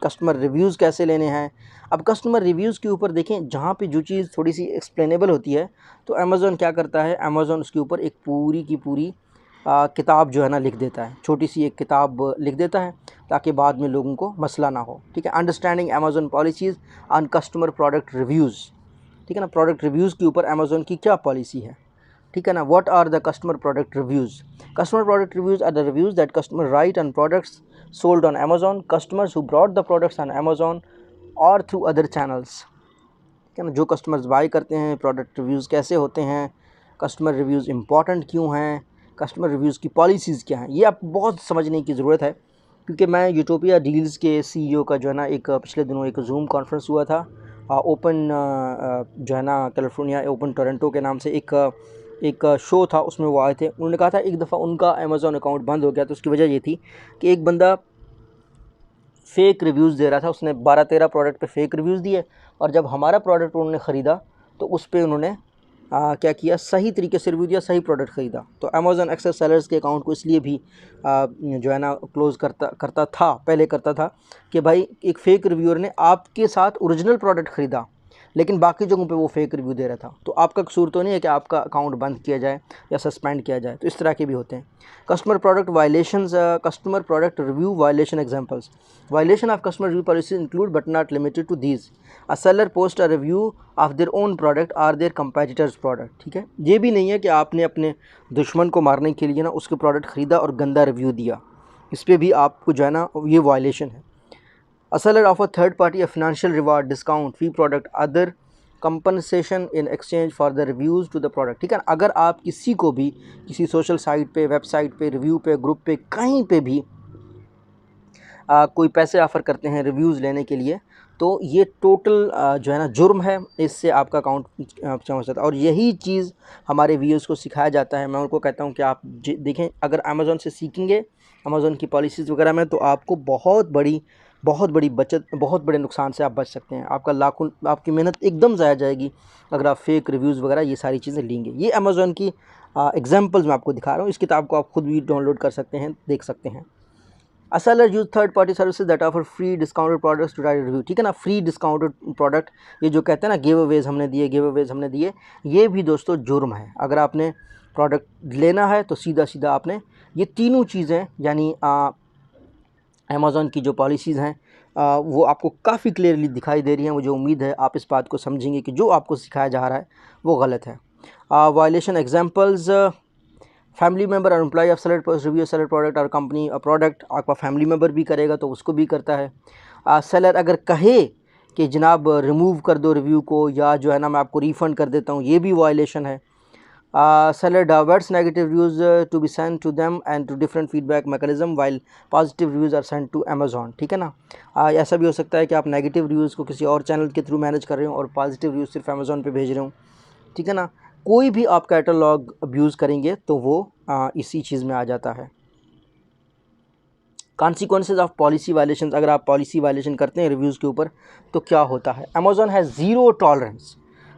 कस्टमर रिव्यूज़ कैसे लेने हैं। अब कस्टमर रिव्यूज़ के ऊपर देखें, जहाँ पे जो चीज़ थोड़ी सी एक्सप्लेनेबल होती है तो अमेज़ॉन क्या करता है, अमेज़ॉन उसके ऊपर एक पूरी की पूरी किताब जो है ना लिख देता है, छोटी सी एक किताब लिख देता है ताकि बाद में लोगों को मसला ना हो, ठीक है। Understanding Amazon policies on customer product reviews, ठीक है ना। प्रोडक्ट रिव्यूज़ के ऊपर अमेज़ॉन की क्या पॉलिसी है, ठीक है ना। What are the customer product reviews. Customer product reviews are the reviews that customer write on products sold on Amazon, customers who brought the products on Amazon or through other channels, ठीक है ना। जो customers by करते हैं, product reviews कैसे होते हैं, customer reviews important क्यों हैं, कस्टमर रिव्यूज़ की पॉलिसीज़ क्या हैं, ये आपको बहुत समझने की ज़रूरत है। क्योंकि मैं यूटोपिया डील्स के CEO का जो है ना एक पिछले दिनों एक जूम कॉन्फ्रेंस हुआ था, ओपन जो है ना कैलिफोर्निया ओपन टोरंटो के नाम से एक शो था, उसमें वो आए थे। उन्होंने कहा था एक दफ़ा उनका अमेज़ॉन अकाउंट बंद हो गया, तो उसकी वजह ये थी कि एक बंदा फ़ेक रिव्यूज़ दे रहा था, उसने 12-13 प्रोडक्ट पे फ़ेक रिव्यूज़ दिए, और जब हमारा प्रोडक्ट उन्होंने ख़रीदा तो उस पर उन्होंने क्या किया, सही तरीके से रिव्यू दिया, सही प्रोडक्ट ख़रीदा। तो अमेज़ॉन अक्सर सेलर्स के अकाउंट को इसलिए भी जो है ना क्लोज़ करता था, पहले करता था कि भाई एक फ़ेक रिव्यूअर ने आपके साथ ओरिजिनल प्रोडक्ट ख़रीदा, लेकिन बाकी जगहों पे वो फेक रिव्यू दे रहा था। तो आपका कसूर तो नहीं है कि आपका अकाउंट बंद किया जाए या सस्पेंड किया जाए। तो इस तरह के भी होते हैं। Customer product violations, customer product review violation examples, violation of customer review policy include but not limited to these, a seller post a review of their own product और देयर कंपेटिटर्स प्रोडक्ट। ठीक है, ये भी नहीं है कि आपने अपने दुश्मन को मारने के लिए ना उसके प्रोडक्ट ख़रीदा और गंदा रिव्यू दिया, इस पर भी आपको जो है ना ये वायलेशन है। A seller offer third party a financial reward, discount, free product, other compensation in exchange for the reviews to the product। ठीक है, अगर आप किसी को भी किसी सोशल साइट पे, वेबसाइट पे, रिव्यू पे, ग्रुप पे, कहीं पे भी कोई पैसे ऑफ़र करते हैं रिव्यूज़ लेने के लिए, तो ये टोटल जो है ना जुर्म है, इससे आपका अकाउंट समझ सकता है। और यही चीज़ हमारे व्यूअर्स को सिखाया जाता है। मैं उनको कहता हूँ कि आप देखें, अगर अमेज़ॉन से सीखेंगे अमेज़ॉन की पॉलिसीज़ वगैरह में, तो आपको बहुत बड़ी बचत, बहुत बड़े नुकसान से आप बच सकते हैं। आपका लाखों, आपकी मेहनत एकदम ज़ाया जाएगी अगर आप फेक रिव्यूज़ वगैरह ये सारी चीज़ें लेंगे। ये अमेज़ॉन की एग्जांपल्स मैं आपको दिखा रहा हूँ। इस किताब को आप खुद भी डाउनलोड कर सकते हैं, देख सकते हैं। A seller use third party services that offer free discounted products to write a review। ठीक है ना, फ्री डिस्काउंटेड प्रोडक्ट, ये जो कहते हैं ना गिव अवेज हमने दिए, ये भी दोस्तों जुर्म है। अगर आपने प्रोडक्ट लेना है तो सीधा आपने ये तीनों चीज़ें, यानी अमेज़ॉन की जो पॉलिसीज़ हैं वो आपको काफ़ी क्लियरली दिखाई दे रही हैं। मुझे उम्मीद है आप इस बात को समझेंगे कि जो आपको सिखाया जा रहा है वो गलत है। वायलेशन एग्जांपल्स, फैमिली मेम्बर और employ of seller post review seller product और कंपनी प्रोडक्ट, आपका फैमिली मेम्बर भी करेगा तो उसको भी करता है। सेलर अगर कहे कि जनाब रिमूव कर दो रिव्यू को, या जो है ना मैं आपको रिफ़ंड कर देता हूँ, ये भी वायलेशन है। seller diverts negative reviews to be sent to them and to different feedback mechanism while positive reviews are sent to Amazon। ठीक है ना, ऐसा भी हो सकता है कि आप नेगेटिव रिव्यूज़ को किसी और चैनल के थ्रू मैनेज कर रहे हो और पॉजिटिव रिव्यूज़ सिर्फ अमेज़ॉन पे भेज रहे हो। ठीक है ना, कोई भी आप कैटलॉग अब्यूज़ करेंगे तो वो इसी चीज़ में आ जाता है। कॉन्सिक्वेंसेज ऑफ पॉलिसी वायलेशन, अगर आप पॉलिसी वायलेशन करते हैं रिव्यूज़ के ऊपर तो क्या होता है। अमेज़ॉन है ज़ीरो टॉलरेंस।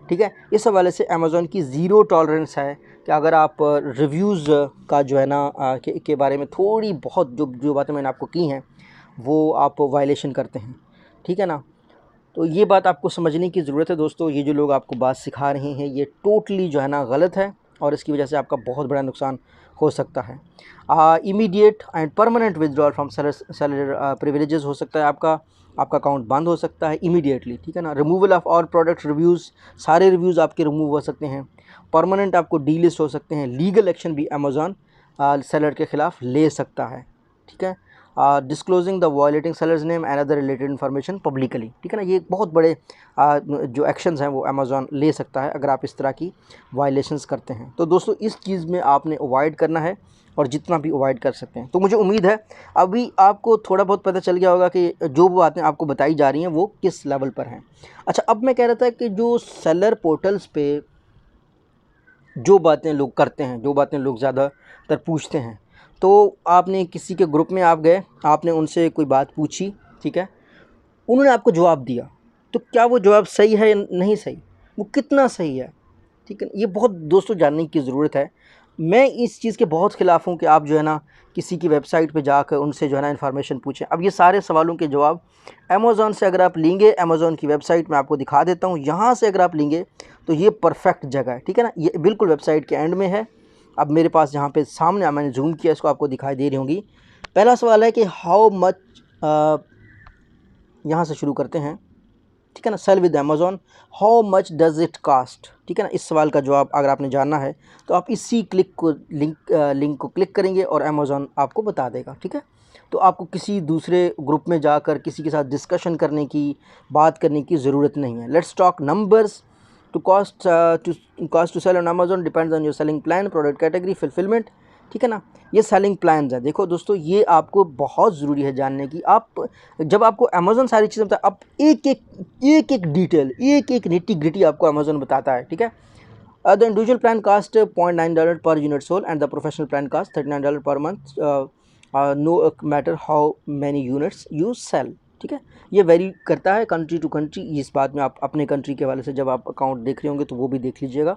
ठीक है, इस हवाले से अमेज़ॉन की ज़ीरो टॉलरेंस है कि अगर आप रिव्यूज़ का जो है ना के बारे में थोड़ी बहुत जो बातें मैंने आपको की हैं वो आप वायलेशन करते हैं। ठीक है ना, तो ये बात आपको समझने की ज़रूरत है दोस्तों। ये जो लोग आपको बात सिखा रहे हैं ये टोटली जो है ना गलत है और इसकी वजह से आपका बहुत बड़ा नुकसान हो सकता है। Immediate and permanent withdrawal from seller privileges हो सकता है, आपका अकाउंट बंद हो सकता है इमीडिएटली। ठीक है ना, removal of all product reviews, सारे रिव्यूज़ आपके रिमूव हो सकते हैं। परमानेंट आपको डीलिस्ट हो सकते हैं। लीगल एक्शन भी अमेज़ॉन सेलर के ख़िलाफ़ ले सकता है। ठीक है, disclosing the violating sellers name and other related information publicly. ठीक है ना, ये बहुत बड़े जो एक्शंस हैं वो अमेज़ॉन ले सकता है अगर आप इस तरह की वायलेशंस करते हैं। तो दोस्तों इस चीज़ में आपने अवॉइड करना है और जितना भी अवॉइड कर सकते हैं। तो मुझे उम्मीद है अभी आपको थोड़ा बहुत पता चल गया होगा कि जो बातें आपको बताई जा रही हैं वो किस लेवल पर हैं। अच्छा, अब मैं कह रहा था कि जो सेलर पोर्टल्स पे जो बातें लोग करते हैं, जो बातें लोग ज़्यादातर पूछते हैं, तो आपने किसी के ग्रुप में आप गए, आपने उनसे कोई बात पूछी, ठीक है, उन्होंने आपको जवाब दिया, तो क्या वो जवाब सही है या नहीं सही, वो कितना सही है। ठीक है, ये बहुत दोस्तों जानने की ज़रूरत है। मैं इस चीज़ के बहुत ख़िलाफ़ हूँ कि आप जो है ना किसी की वेबसाइट पे जाकर उनसे जो है ना इन्फॉर्मेशन पूछें। अब ये सारे सवालों के जवाब अमेज़ॉन से अगर आप लेंगे, अमेज़ॉन की वेबसाइट मैं आपको दिखा देता हूँ, यहाँ से अगर आप लेंगे तो ये परफेक्ट जगह है। ठीक है ना, ये बिल्कुल वेबसाइट के एंड में है। अब मेरे पास यहाँ पे सामने मैंने जूम किया, इसको आपको दिखाई दे रही होंगी। पहला सवाल है कि हाउ मच, यहाँ से शुरू करते हैं। ठीक है ना, sell with Amazon, how much does it cost. ठीक है ना, इस सवाल का जवाब अगर आपने जानना है तो आप इसी लिंक को क्लिक करेंगे और अमेज़ॉन आपको बता देगा। ठीक है, तो आपको किसी दूसरे ग्रुप में जाकर किसी के साथ डिस्कशन करने की, बात करने की ज़रूरत नहीं है। Let's talk numbers. To cost to sell on Amazon depends on your selling plan, product category, fulfilment. ठीक है ना, ये सेलिंग प्लान्स है। देखो दोस्तों, ये आपको बहुत ज़रूरी है जानने की। आप जब आपको अमेज़ॉन सारी चीज़ें बताता है, आप एक डिटेल, एक निटी ग्रिटी आपको अमेज़ॉन बताता है। ठीक है, the individual plan cost $0.9 per unit sold and the professional plan cost $39 per month, no matter how many units you sell. ठीक है, ये वेरी करता है कंट्री टू कंट्री। इस बात में आप अपने कंट्री के वाले से जब आप अकाउंट देख रहे होंगे तो वो भी देख लीजिएगा।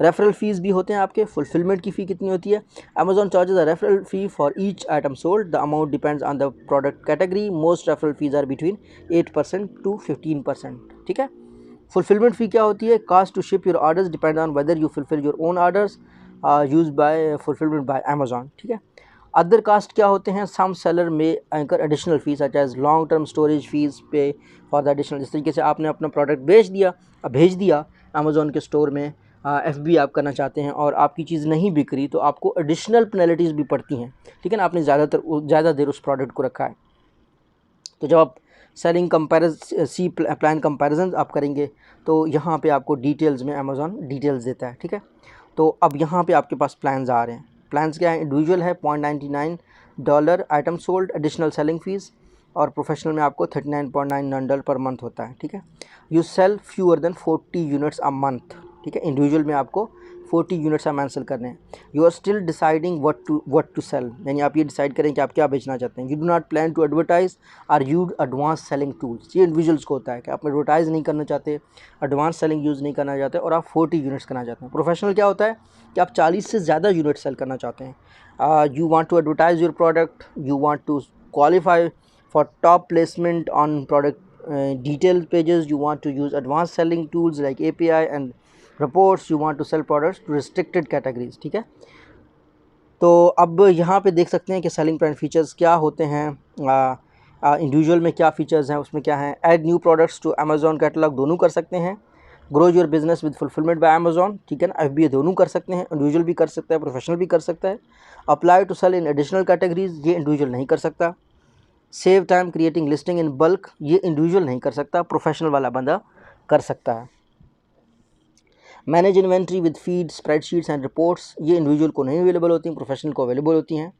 रेफरल फ़ीस भी होते हैं आपके। फुलफिलमेंट की फ़ी कितनी होती है? Amazon charges a referral fee for each item sold, the amount depends on the product category, most referral fees are between 8% to 15%। ठीक है, फुलफिलमेंट फ़ी क्या होती है? Cost to ship your orders depend on whether you fulfil your own orders use by fulfilment by Amazon, ठीक है। Other cost क्या होते हैं? Some seller may incur additional fees such as long term storage fees pay for the additional. जिस तरीके से आपने अपना प्रोडक्ट भेज दिया अमेजॉन के स्टोर में, FB आप करना चाहते हैं और आपकी चीज़ नहीं बिक रही, तो आपको एडिशनल पेनल्टीज़ भी पड़ती हैं, ठीक है ना। आपने ज़्यादा देर उस प्रोडक्ट को रखा है, तो जब आप सेलिंग प्लान कंपैरिजन आप करेंगे तो यहाँ पे आपको डिटेल्स में अमेज़ॉन डिटेल्स देता है, ठीक है। तो अब यहाँ पे आपके पास प्लान्स आ रहे हैं। प्लान्स क्या है? इंडिविजुअल है $0.99 item sold additional selling fees, और प्रोफेशनल में आपको $39.99 पर मंथ होता है, ठीक है। You sell fewer than 40 units a month, ठीक है। इंडिविजुअल में आपको 40 यूनिट्स आप सेल करने हैं। You are still deciding what to sell, यानी आप ये डिसाइड करें कि आप क्या बेचना चाहते हैं। You do not plan to advertise or use advance selling tools. ये इंडिविजुअल्स को होता है कि आप एडवर्टाइज नहीं करना चाहते, एडवांस सेलिंग यूज़ नहीं करना चाहते, और आप 40 यूनिट्स करना चाहते हैं। प्रोफेशनल क्या होता है कि आप 40 से ज़्यादा यूनिट सेल करना चाहते हैं। You want to advertise your product, you want to qualify for top placement on product detail pages, you want to use advanced selling tools like API and reports, you want to sell products to restricted categories, ठीक है। तो अब यहाँ पे देख सकते हैं कि सेलिंग प्लान फीचर्स क्या होते हैं। इंडिविजुअल में क्या फ़ीचर्स हैं, उसमें क्या है? Add new products to Amazon catalogue दोनों कर सकते हैं। Grow your business with fulfilment by Amazon, ठीक है ना। FBA दोनों कर सकते हैं, इंडिविजुअल भी कर सकता है, प्रोफेशनल भी कर सकता है। Apply to sell in additional categories, ये इंडिविजुअल नहीं कर सकता। Save time creating listing in bulk, ये इंडिविजुअल नहीं कर सकता, प्रोफेशनल वाला बंदा कर सकता है। Manage inventory with feed spreadsheets and reports, ये इंडिविजुअल को नहीं अवेलेबल होती हैं, प्रोफेशनल को अवेलेबल होती हैं।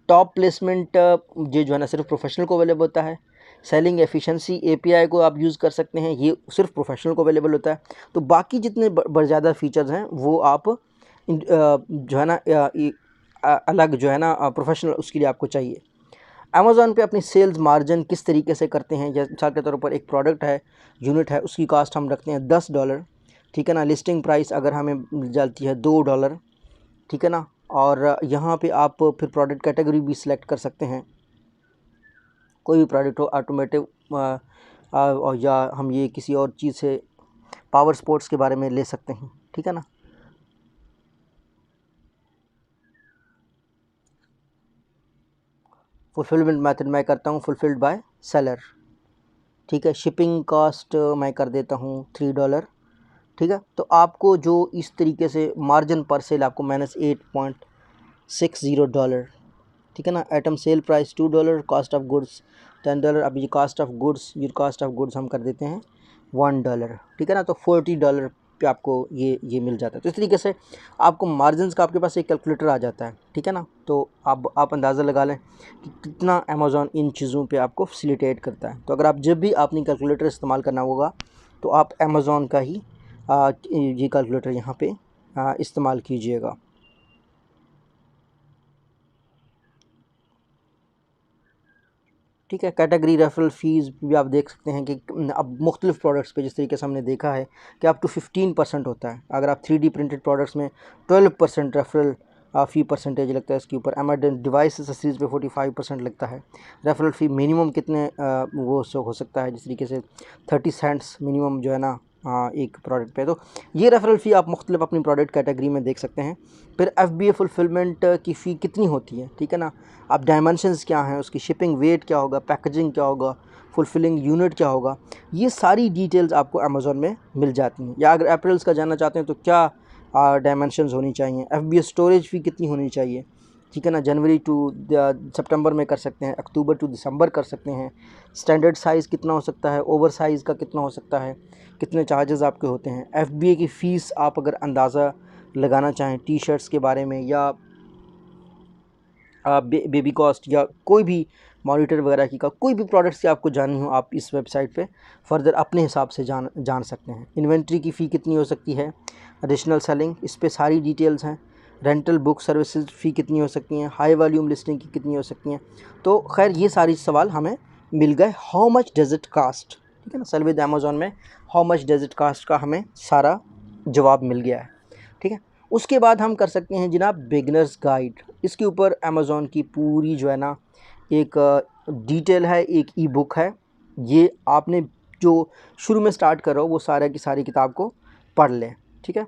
टॉप प्लेसमेंट ये जो है ना सिर्फ प्रोफेशनल को अवेलेबल होता है। सेलिंग एफिशिएंसी API को आप यूज़ कर सकते हैं, ये सिर्फ प्रोफेशनल को अवेलेबल होता है। तो बाकी जितने ज़्यादा फीचर्स हैं वो आप जो है ना अलग जो है ना प्रोफेशनल उसके लिए आपको चाहिए। अमेज़ॉन पे अपनी सेल्स मार्जिन किस तरीके से करते हैं? जैसे मिसाल के तौर पर एक प्रोडक्ट है, यूनिट है, उसकी कास्ट हम रखते हैं $10, ठीक है ना। लिस्टिंग प्राइस अगर हमें मिल जाती है $2, ठीक है ना। और यहाँ पे आप फिर प्रोडक्ट कैटेगरी भी सिलेक्ट कर सकते हैं, कोई भी प्रोडक्ट हो, ऑटोमेटिव और या हम ये किसी और चीज़ से पावर स्पोर्ट्स के बारे में ले सकते हैं, ठीक है ना। फुलफिलमेंट मेथड मैं करता हूँ फुलफिल्ड बाय सेलर, ठीक है। शिपिंग कॉस्ट मैं कर देता हूँ $3, ठीक है। तो आपको जो इस तरीके से मार्जिन पर सेल आपको -$8.60, ठीक है ना। Item sale price $2, cost of goods $10। अब ये कॉस्ट ऑफ गुड्स हम कर देते हैं $1, ठीक है ना। तो $40 पे आपको ये मिल जाता है। तो इस तरीके से आपको मार्जिन्स का आपके पास एक कैलकुलेटर आ जाता है, ठीक है ना। तो अब आप अंदाज़ा लगा लें कि कितना अमेज़ॉन इन चीज़ों पे आपको फैसिलिटेट करता है। तो अगर आप जब भी आपने कैलकुलेटर इस्तेमाल करना होगा तो आप अमेज़ॉन का ही ये कैलकुलेटर यहाँ पे इस्तेमाल कीजिएगा। ठीक है। कैटेगरी रेफरल फ़ीस भी आप देख सकते हैं कि अब मुख्तलिफ़ प्रोडक्ट्स पे जिस तरीके से हमने देखा है कि अप टू 15% होता है। अगर आप 3D प्रिंटेड प्रोडक्ट्स में 12% रेफरल फ़ी परसेंटेज लगता है इसके ऊपर। एमआरडन डिवाइस एक्सेसरीज़ पे 45% लगता है। रेफरल फ़ी मिनिमम कितने वो हो सकता है, जिस तरीके से 30 सेंट्स मिनिमम जो है ना एक प्रोडक्ट पे। तो ये रेफरल फ़ी आप मुख्तलिफ अपनी प्रोडक्ट कैटेगरी में देख सकते हैं। फिर FBA फुलफिलमेंट की फ़ी कितनी होती है, ठीक है ना। आप डायमेंशंस क्या हैं, उसकी शिपिंग वेट क्या होगा, पैकेजिंग क्या होगा, फुलफिलिंग यूनिट क्या होगा, ये सारी डिटेल्स आपको अमेज़ॉन में मिल जाती हैं। या अगर अप्रैल्स का जानना चाहते हैं तो क्या डायमेंशंस होनी चाहिए, FBA स्टोरेज फ़ी कितनी होनी चाहिए, ठीक है ना। जनवरी टू सितंबर में कर सकते हैं, अक्टूबर टू दिसंबर कर सकते हैं। स्टैंडर्ड साइज़ कितना हो सकता है, ओवर साइज़ का कितना हो सकता है, कितने चार्जेस आपके होते हैं। FBA की फ़ीस आप अगर अंदाज़ा लगाना चाहें टी शर्ट्स के बारे में या बेबी कॉस्ट या कोई भी मॉनिटर वगैरह की का कोई भी प्रोडक्ट्स की आपको जाननी हो, आप इस वेबसाइट पे फर्दर अपने हिसाब से जान सकते हैं। इन्वेंट्री की फ़ी कितनी हो सकती है, एडिशनल सेलिंग, इस पे सारी डिटेल्स हैं। रेंटल बुक सर्विसेज फ़ी कितनी हो सकती हैं, हाई वॉल्यूम लिस्टिंग की कितनी हो सकती हैं। तो खैर ये सारी सवाल हमें मिल गए। How much does it cost, ठीक है ना। सेल विद अमेज़ॉन में how much does it cost का हमें सारा जवाब मिल गया है, ठीक है। उसके बाद हम कर सकते हैं जनाब बिगनर्स गाइड। इसके ऊपर अमेज़ॉन की पूरी जो है ना एक डिटेल है, एक ई बुक है। ये आपने जो शुरू में स्टार्ट कर रहा हो वो सारा की सारी किताब को पढ़ लें, ठीक है।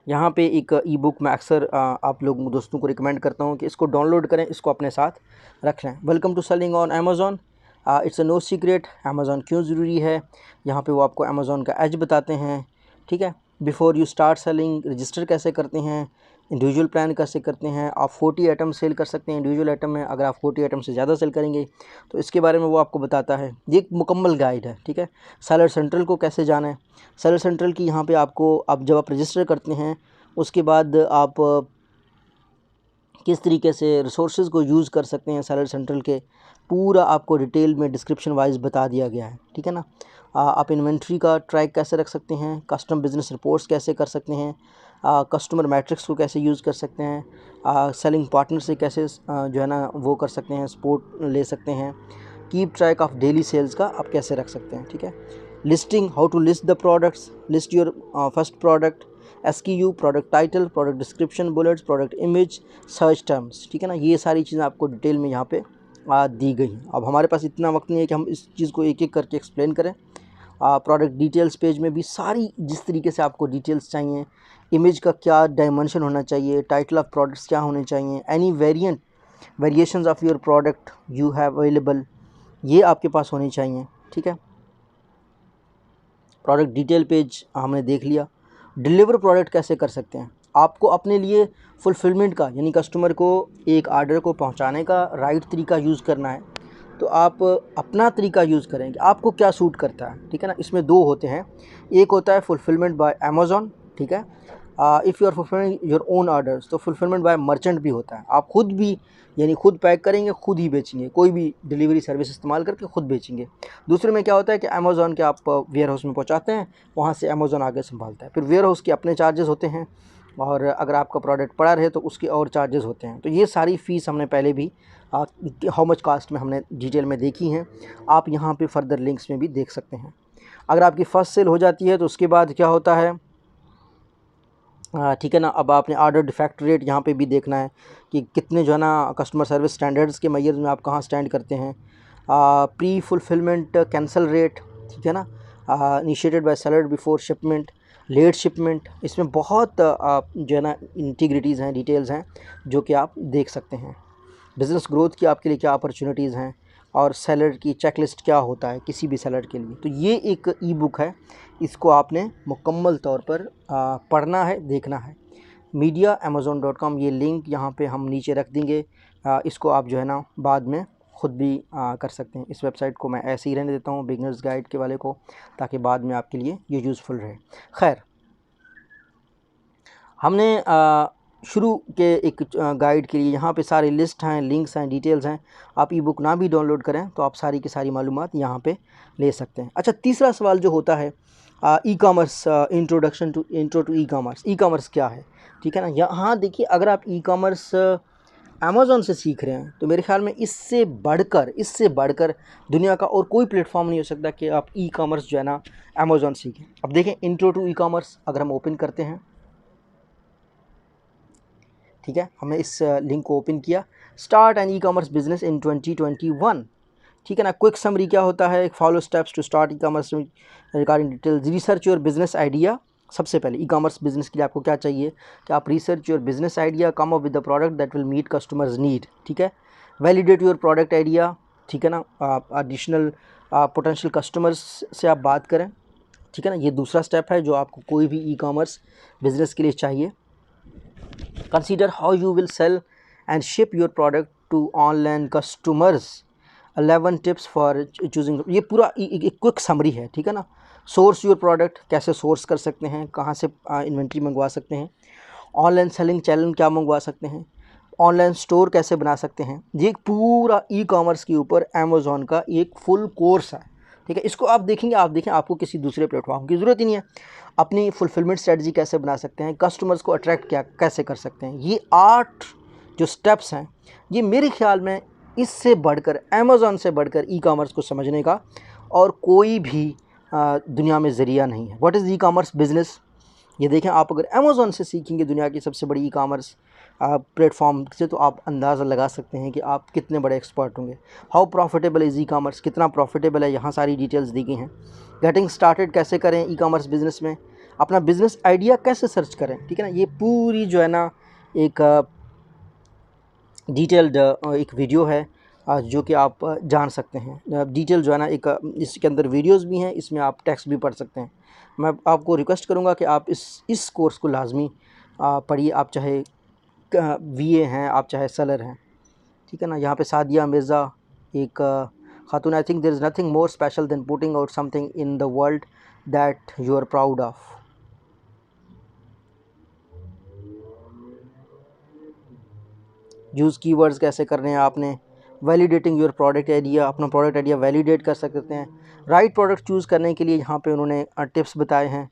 यहाँ पे एक ई बुक मैं अक्सर आप लोग दोस्तों को रिकमेंड करता हूँ कि इसको डाउनलोड करें, इसको अपने साथ रख लें। Welcome to selling on Amazon, it's a no secret. Amazon क्यों ज़रूरी है, यहाँ पे वो आपको अमेज़ॉन का एज बताते हैं, ठीक है। Before you start selling, register कैसे करते हैं, इंडिविजुअल प्लान कैसे करते हैं, आप 40 आइटम सेल कर सकते हैं इंडिविजुअल आइटम में, अगर आप 40 आइटम से ज़्यादा सेल करेंगे तो इसके बारे में वो आपको बताता है। ये एक मुकम्मल गाइड है, ठीक है। सेलर सेंट्रल को कैसे जाना है, सेलर सेंट्रल की यहाँ पे आपको आप जब आप रजिस्टर करते हैं उसके बाद आप किस तरीके से रिसोर्सेज को यूज़ कर सकते हैं सेलर सेंट्रल के, पूरा आपको डिटेल में डिस्क्रिप्शन वाइज बता दिया गया है, ठीक है ना। आप इन्वेंट्री का ट्रैक कैसे रख सकते हैं, कस्टम बिजनेस रिपोर्ट्स कैसे कर सकते हैं, कस्टमर मैट्रिक्स को कैसे यूज़ कर सकते हैं, सेलिंग पार्टनर से कैसे जो है ना वो कर सकते हैं, सपोर्ट ले सकते हैं, keep track of daily sales का आप कैसे रख सकते हैं, ठीक है। Listing, how to list the products, list your first product, SKU, product title, product description, bullets, product image, search terms, ठीक है ना। ये सारी चीज़ें आपको डिटेल में यहाँ पे दी गई हैं। अब हमारे पास इतना वक्त नहीं है कि हम इस चीज़ को एक एक करके एक्सप्लेन करें। प्रोडक्ट डिटेल्स पेज में भी सारी जिस तरीके से आपको डिटेल्स चाहिए, इमेज का क्या डायमेंशन होना चाहिए, टाइटल ऑफ प्रोडक्ट्स क्या होने चाहिए, any variations of your product you have available, ये आपके पास होनी चाहिए, ठीक है। प्रोडक्ट डिटेल पेज हमने देख लिया। डिलीवर प्रोडक्ट कैसे कर सकते हैं, आपको अपने लिए फुलफिलमेंट का यानी कस्टमर को एक आर्डर को पहुंचाने का राइट तरीका यूज़ करना है तो आप अपना तरीका यूज़ करेंगे, आपको क्या सूट करता है, ठीक है ना। इसमें दो होते हैं, एक होता है फुलफिलमेंट बाय अमेज़ॉन, ठीक है। If you are fulfilling your own orders तो फुलफिलमेंट बाय मर्चेंट भी होता है, आप खुद भी यानी खुद पैक करेंगे खुद ही बेचेंगे, कोई भी डिलीवरी सर्विस इस्तेमाल करके खुद बेचेंगे। दूसरे में क्या होता है कि अमेज़ॉन के आप वेयर हाउस में पहुंचाते हैं, वहां से अमेज़ॉन आगे संभालता है, फिर वेयर हाउस के अपने चार्जेस होते हैं और अगर आपका प्रोडक्ट पड़ा रहे तो उसके और चार्जेस होते हैं। तो ये सारी फ़ीस हमने पहले भी हाउ मच कास्ट में हमने डिटेल में देखी हैं, आप यहाँ पे फर्दर लिंक्स में भी देख सकते हैं। अगर आपकी फ़र्स्ट सेल हो जाती है तो उसके बाद क्या होता है, ठीक है ना। अब आपने ऑर्डर डिफेक्ट रेट यहाँ पे भी देखना है कि कितने जो है ना कस्टमर सर्विस स्टैंडर्ड्स के मैयर्स में आप कहाँ स्टैंड करते हैं। प्री फुलफिलमेंट कैंसल रेट, ठीक है ना, initiated by seller before shipment, late shipment, इसमें बहुत जो है ना इंटीग्रिटीज़ हैं, डिटेल्स हैं जो कि आप देख सकते हैं। बिज़नेस ग्रोथ की आपके लिए क्या अपॉर्चुनिटीज़ हैं और सेलर की चेकलिस्ट क्या होता है किसी भी सेलर के लिए। तो ये एक ई बुक है, इसको आपने मुकम्मल तौर पर पढ़ना है, देखना है। मीडिया amazon.com, ये लिंक यहाँ पे हम नीचे रख देंगे, इसको आप जो है ना बाद में ख़ुद भी कर सकते हैं। इस वेबसाइट को मैं ऐसे ही रहने देता हूँ बिगनर्स गाइड के वाले को, ताकि बाद में आपके लिए ये यूज़फुल रहे। खैर, हमने शुरू के एक गाइड के लिए यहाँ पे सारी लिस्ट हैं, लिंक्स हैं, डिटेल्स हैं। आप ई बुक ना भी डाउनलोड करें तो आप सारी की सारी मालूमात यहाँ पे ले सकते हैं। अच्छा, तीसरा सवाल जो होता है e commerce, intro to e commerce, e commerce क्या है, ठीक है ना। यहाँ देखिए, अगर आप ई कॉमर्स अमेज़ॉन से सीख रहे हैं तो मेरे ख्याल में इससे बढ़कर दुनिया का और कोई प्लेटफॉर्म नहीं हो सकता कि आप ई कॉमर्स जो है ना अमेज़ॉन सीखें। अब देखें, इंट्रो टू ई कॉमर्स अगर हम ओपन करते हैं, ठीक है, हमने इस लिंक को ओपन किया, start an e commerce business in 2021, ठीक है ना। क्विक समरी क्या होता है, follow steps to start e commerce regarding details, research your business idea. सबसे पहले ई कॉमर्स बिजनेस के लिए आपको क्या चाहिए कि आप research your business idea, come up with the product that will meet customers need, ठीक है। वैलिडेट योर प्रोडक्ट आइडिया, ठीक है ना, आप एडिशनल पोटेंशियल कस्टमर्स से आप बात करें, ठीक है ना। ये दूसरा स्टेप है जो आपको कोई भी ई कॉमर्स बिजनेस के लिए चाहिए। Consider how you will sell and ship your product to online customers. 11 tips for choosing, ये पूरा एक क्विक समरी है, ठीक है ना। सोर्स योर प्रोडक्ट, कैसे सोर्स कर सकते हैं, कहाँ से इन्वेंट्री मंगवा सकते हैं, ऑनलाइन सेलिंग चैनल क्या मंगवा सकते हैं, ऑनलाइन स्टोर कैसे बना सकते हैं। ये पूरा ई कॉमर्स के ऊपर अमेज़ॉन का एक फुल कोर्स है, ठीक है। इसको आप देखेंगे, आप देखें, आपको किसी दूसरे प्लेटफॉर्म की ज़रूरत ही नहीं है। अपनी फुलफिलमेंट स्ट्रेटजी कैसे बना सकते हैं, कस्टमर्स को अट्रैक्ट कैसे कर सकते हैं, ये 8 जो स्टेप्स हैं, ये मेरे ख्याल में इससे बढ़कर, अमेज़ॉन से बढ़कर ई कॉमर्स को समझने का और कोई भी दुनिया में ज़रिया नहीं है। What is e commerce business, ये देखें, आप अगर अमेज़ॉन से सीखेंगे दुनिया की सबसे बड़ी ई कॉमर्स प्लेटफॉर्म से, तो आप अंदाज़ा लगा सकते हैं कि आप कितने बड़े एक्सपर्ट होंगे। How profitable is e commerce, कितना प्रॉफिटेबल है, यहाँ सारी डिटेल्स दी गई हैं। गेटिंग स्टार्टेड कैसे करें ई कॉमर्स बिज़नेस में, अपना बिज़नेस आइडिया कैसे सर्च करें, ठीक है ना। ये पूरी जो है ना एक डिटेल्ड एक वीडियो है जो कि आप जान सकते हैं। डिटेल जो है ना एक इसके अंदर वीडियोस भी हैं, इसमें आप टेक्स्ट भी पढ़ सकते हैं। मैं आपको रिक्वेस्ट करूंगा कि आप इस कोर्स को लाजमी पढ़िए, आप चाहे वीए हैं, आप चाहे सेलर हैं, ठीक है ना। यहाँ पे सादिया मिर्ज़ा एक खातून, I think there is nothing more special than putting out something in the world that you are proud of. Use keywords कैसे करने हैं आपने, वैलिडेटिंग योर प्रोडक्ट आइडिया, अपना प्रोडक्ट आइडिया वैलिडेट कर सकते हैं। राइट प्रोडक्ट चूज़ करने के लिए यहाँ पे उन्होंने टिप्स बताए हैं,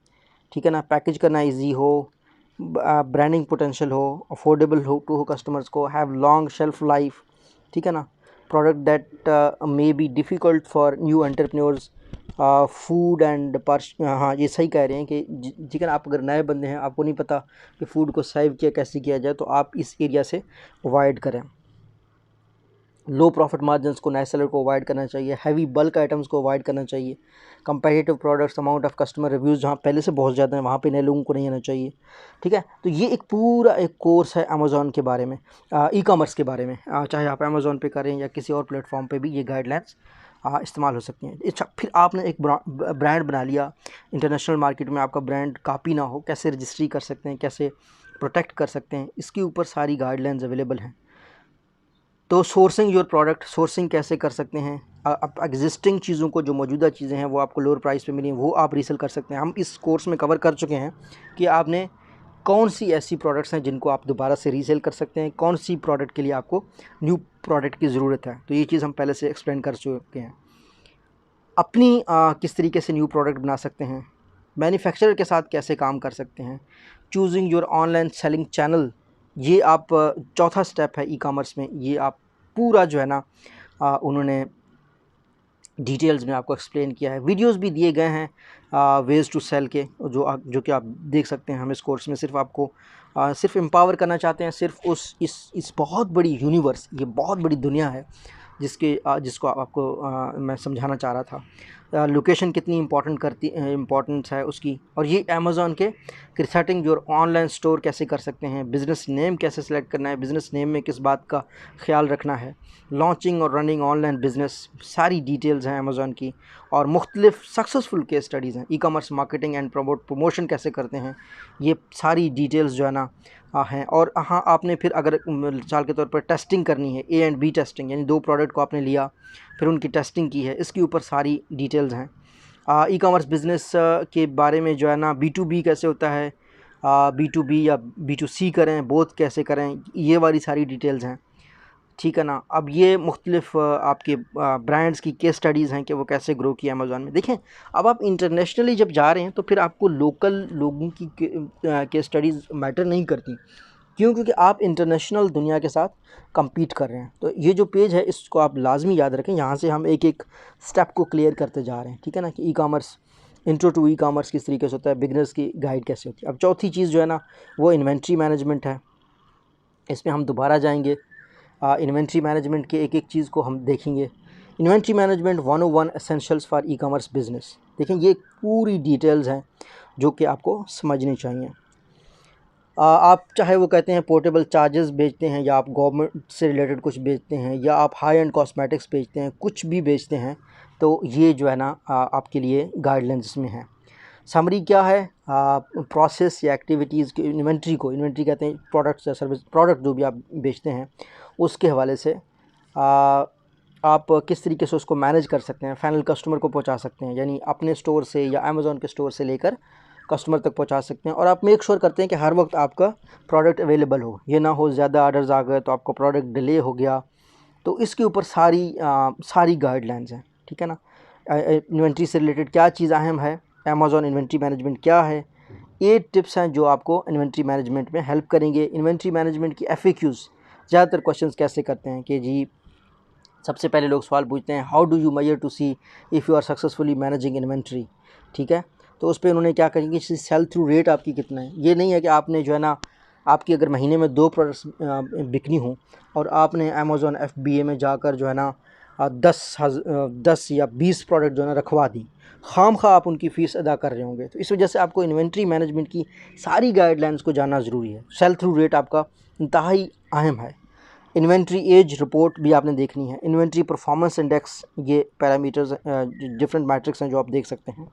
ठीक है ना। पैकेज करना इजी हो, ब्रांडिंग पोटेंशियल हो, अफोर्डेबल हो टू कस्टमर्स को, हैव लॉन्ग शेल्फ लाइफ, ठीक है ना। Product that may be difficult for new entrepreneurs, food and purse, हाँ ये सही कह रहे हैं कि ठीक है ना, आप अगर नए बंदे हैं, आपको नहीं पता कि फ़ूड को सर्व किया कैसे किया जाए, तो आप इस एरिया से अवॉइड करें। लो प्रॉफिट मार्जिन्स को नए सेलर को अवॉइड करना चाहिए, हैवी बल्क आइटम्स को अवॉइड करना चाहिए, competitive products, amount of customer reviews जहाँ पहले से बहुत ज़्यादा हैं वहाँ पे नए लोगों को नहीं आना चाहिए, ठीक है। तो ये एक पूरा एक कोर्स है अमेज़ॉन के बारे में, ई कॉमर्स के बारे में, चाहे आप अमेज़ॉन पे करें या किसी और प्लेटफॉर्म पे भी ये गाइडलाइंस इस्तेमाल हो सकती हैं। अच्छा, फिर आपने एक ब्रांड बना लिया, इंटरनेशनल मार्केट में आपका ब्रांड कॉपी ना हो, कैसे रजिस्ट्री कर सकते हैं, कैसे प्रोटेक्ट कर सकते हैं, इसके ऊपर सारी गाइडलाइंस अवेलेबल हैं। तो सोर्सिंग योर प्रोडक्ट, सोर्सिंग कैसे कर सकते हैं, अब एग्जिस्टिंग चीज़ों को, जो मौजूदा चीज़ें हैं वो आपको लोअर प्राइस पे मिली हैं, वो आप रीसेल कर सकते हैं। हम इस कोर्स में कवर कर चुके हैं कि आपने कौन सी ऐसी प्रोडक्ट्स हैं जिनको आप दोबारा से रीसेल कर सकते हैं, कौन सी प्रोडक्ट के लिए आपको न्यू प्रोडक्ट की ज़रूरत है, तो ये चीज़ हम पहले से एक्सप्लेन कर चुके हैं। अपनी किस तरीके से न्यू प्रोडक्ट बना सकते हैं, मैन्युफैक्चरर के साथ कैसे काम कर सकते हैं, choosing your online selling channel, ये आप चौथा स्टेप है ई कॉमर्स में, ये आप पूरा जो है ना उन्होंने डिटेल्स में आपको एक्सप्लेन किया है। वीडियोस भी दिए गए हैं वेज टू सेल के, जो कि आप देख सकते हैं। हम इस कोर्स में सिर्फ आपको सिर्फ एम्पावर करना चाहते हैं, सिर्फ इस बहुत बड़ी यूनिवर्स, ये बहुत बड़ी दुनिया है जिसको आपको मैं समझाना चाह रहा था। लोकेशन कितनी इम्पोर्टेंस है उसकी, और ये अमेज़ॉन के क्रिएटिंग जो ऑनलाइन स्टोर कैसे कर सकते हैं, बिज़नेस नेम कैसे सेलेक्ट करना है, बिज़नेस नेम में किस बात का ख्याल रखना है, लॉन्चिंग और रनिंग ऑनलाइन बिज़नेस, सारी डिटेल्स हैं अमेज़ॉन की, और मुख्तलिफ सक्सेसफुल केस स्टडीज़ हैं। E commerce marketing and promotion कैसे करते हैं, ये सारी डिटेल्स जो है ना हैं। और हाँ, आपने फिर अगर मिसाल के तौर पर टेस्टिंग करनी है, ए एंड बी टेस्टिंग, यानी दो प्रोडक्ट को आपने लिया फिर उनकी टेस्टिंग की है, इसके ऊपर सारी डिटेल्स हैं। ई कॉमर्स बिज़नेस के बारे में जो है ना, B2B कैसे होता है, B2B या B2C करें, बोथ कैसे करें, ये वाली सारी डिटेल्स हैं, ठीक है ना। अब ये मुख्तलिफ आपके ब्रांड्स की केस स्टडीज़ हैं कि वो कैसे ग्रो किया अमेज़ॉन में। देखें, अब आप इंटरनेशनली जब जा रहे हैं तो फिर आपको लोकल लोगों की केस स्टडीज़ मैटर नहीं करती, क्यों? क्योंकि आप इंटरनेशनल दुनिया के साथ compete कर रहे हैं। तो ये जो पेज है इसको आप लाजमी याद रखें, यहाँ से हम एक एक स्टेप को क्लियर करते जा रहे हैं, ठीक है ना। कि e commerce, intro to e commerce किस तरीके से होता है, बिगनर्स की गाइड कैसे होती है। अब चौथी चीज़ जो है ना वो इन्वेंट्री मैनेजमेंट है। इसमें हम दोबारा जाएंगे, इन्वेंट्री मैनेजमेंट के एक एक चीज़ को हम देखेंगे। Inventory management 101 essentials for e commerce business. देखें, ये पूरी डिटेल्स हैं जो कि आपको समझनी चाहिए। आप चाहे वो कहते हैं पोर्टेबल चार्जेस बेचते हैं, या आप गवर्नमेंट से रिलेटेड कुछ बेचते हैं, या आप हाई एंड कॉस्मेटिक्स बेचते हैं, कुछ भी बेचते हैं, तो ये जो है ना आपके लिए गाइडलाइंस में है। समरी क्या है, प्रोसेस या एक्टिविटीज़ की, इन्वेंट्री कहते हैं प्रोडक्ट्स या सर्विस, प्रोडक्ट जो भी आप बेचते हैं उसके हवाले से आप किस तरीके से उसको मैनेज कर सकते हैं, फाइनल कस्टमर को पहुंचा सकते हैं, यानी अपने स्टोर से या अमेज़ॉन के स्टोर से लेकर कस्टमर तक पहुंचा सकते हैं। और आप मेक श्योर करते हैं कि हर वक्त आपका प्रोडक्ट अवेलेबल हो, ये ना हो ज़्यादा ऑर्डर्स आ गए तो आपका प्रोडक्ट डिले हो गया। तो इसके ऊपर सारी गाइडलाइंस हैं, ठीक है ना। इन्वेंट्री से रिलेटेड क्या चीज़ अहम है, अमेज़ॉन इन्वेंट्री मैनेजमेंट क्या है, 8 टिप्स हैं जो आपको इन्वेंट्री मैनेजमेंट में हेल्प करेंगे। इन्वेंट्री मैनेजमेंट की FAQs, ज़्यादातर क्वेश्चंस कैसे करते हैं कि जी सबसे पहले लोग सवाल पूछते हैं, how do you measure to see if you are successfully managing inventory, ठीक है। तो उस पर उन्होंने क्या करेंगे, सेल थ्रू रेट आपकी कितना है। ये नहीं है कि आपने जो है ना, आपकी अगर महीने में 2 प्रोडक्ट्स बिकनी हो और आपने अमेज़ॉन FBA में जाकर जो है ना 10 या 20 प्रोडक्ट जो है ना रखवा दी, खामखा आप उनकी फ़ीस अदा कर रहे होंगे। तो इस वजह से आपको इन्वेंट्री मैनेजमेंट की सारी गाइडलाइंस को जानना ज़रूरी है। सेल थ्रू रेट आपका इंतहाई अहम है। इन्वेंट्री एज रिपोर्ट भी आपने देखनी है। इन्वेंट्री परफॉर्मेंस इंडेक्स, ये पैरामीटर्स डिफरेंट मैट्रिक्स हैं जो आप देख सकते हैं,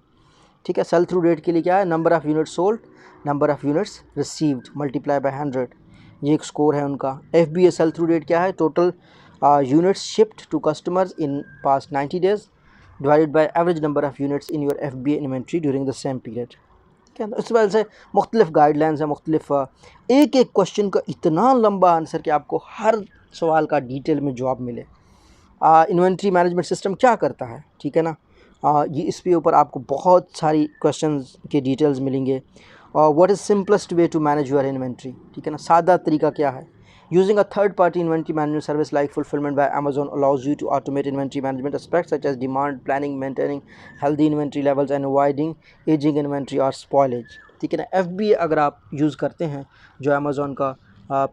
ठीक है। सेल थ्रू रेट के लिए क्या है, number of units sold, number of units received multiply by 100, ये एक स्कोर है उनका। FBA सेल थ्रू रेट क्या है, total units shipped to customers in past 90 days divided by average number of units in your FBA inventory during the same period. क्या इस वजह से मुख्तलिफ गाइडलाइंस हैं, मुख्तलिफ एक एक क्वेश्चन का इतना लंबा आंसर कि आपको हर सवाल का डिटेल में जवाब मिले। इन्वेंट्री मैनेजमेंट सिस्टम क्या करता है, ठीक है ना, ये इस पे ऊपर आपको बहुत सारी क्वेश्चंस के डिटेल्स मिलेंगे। What is simplest way to manage your inventory, ठीक है ना, सादा तरीका क्या है। Using a third party inventory management service like fulfilment by Amazon allows you to automate inventory management aspects such as demand planning, maintaining healthy inventory levels and avoiding ageing inventory और spoilage, ठीक है ना। FBA अगर आप use करते हैं, जो Amazon का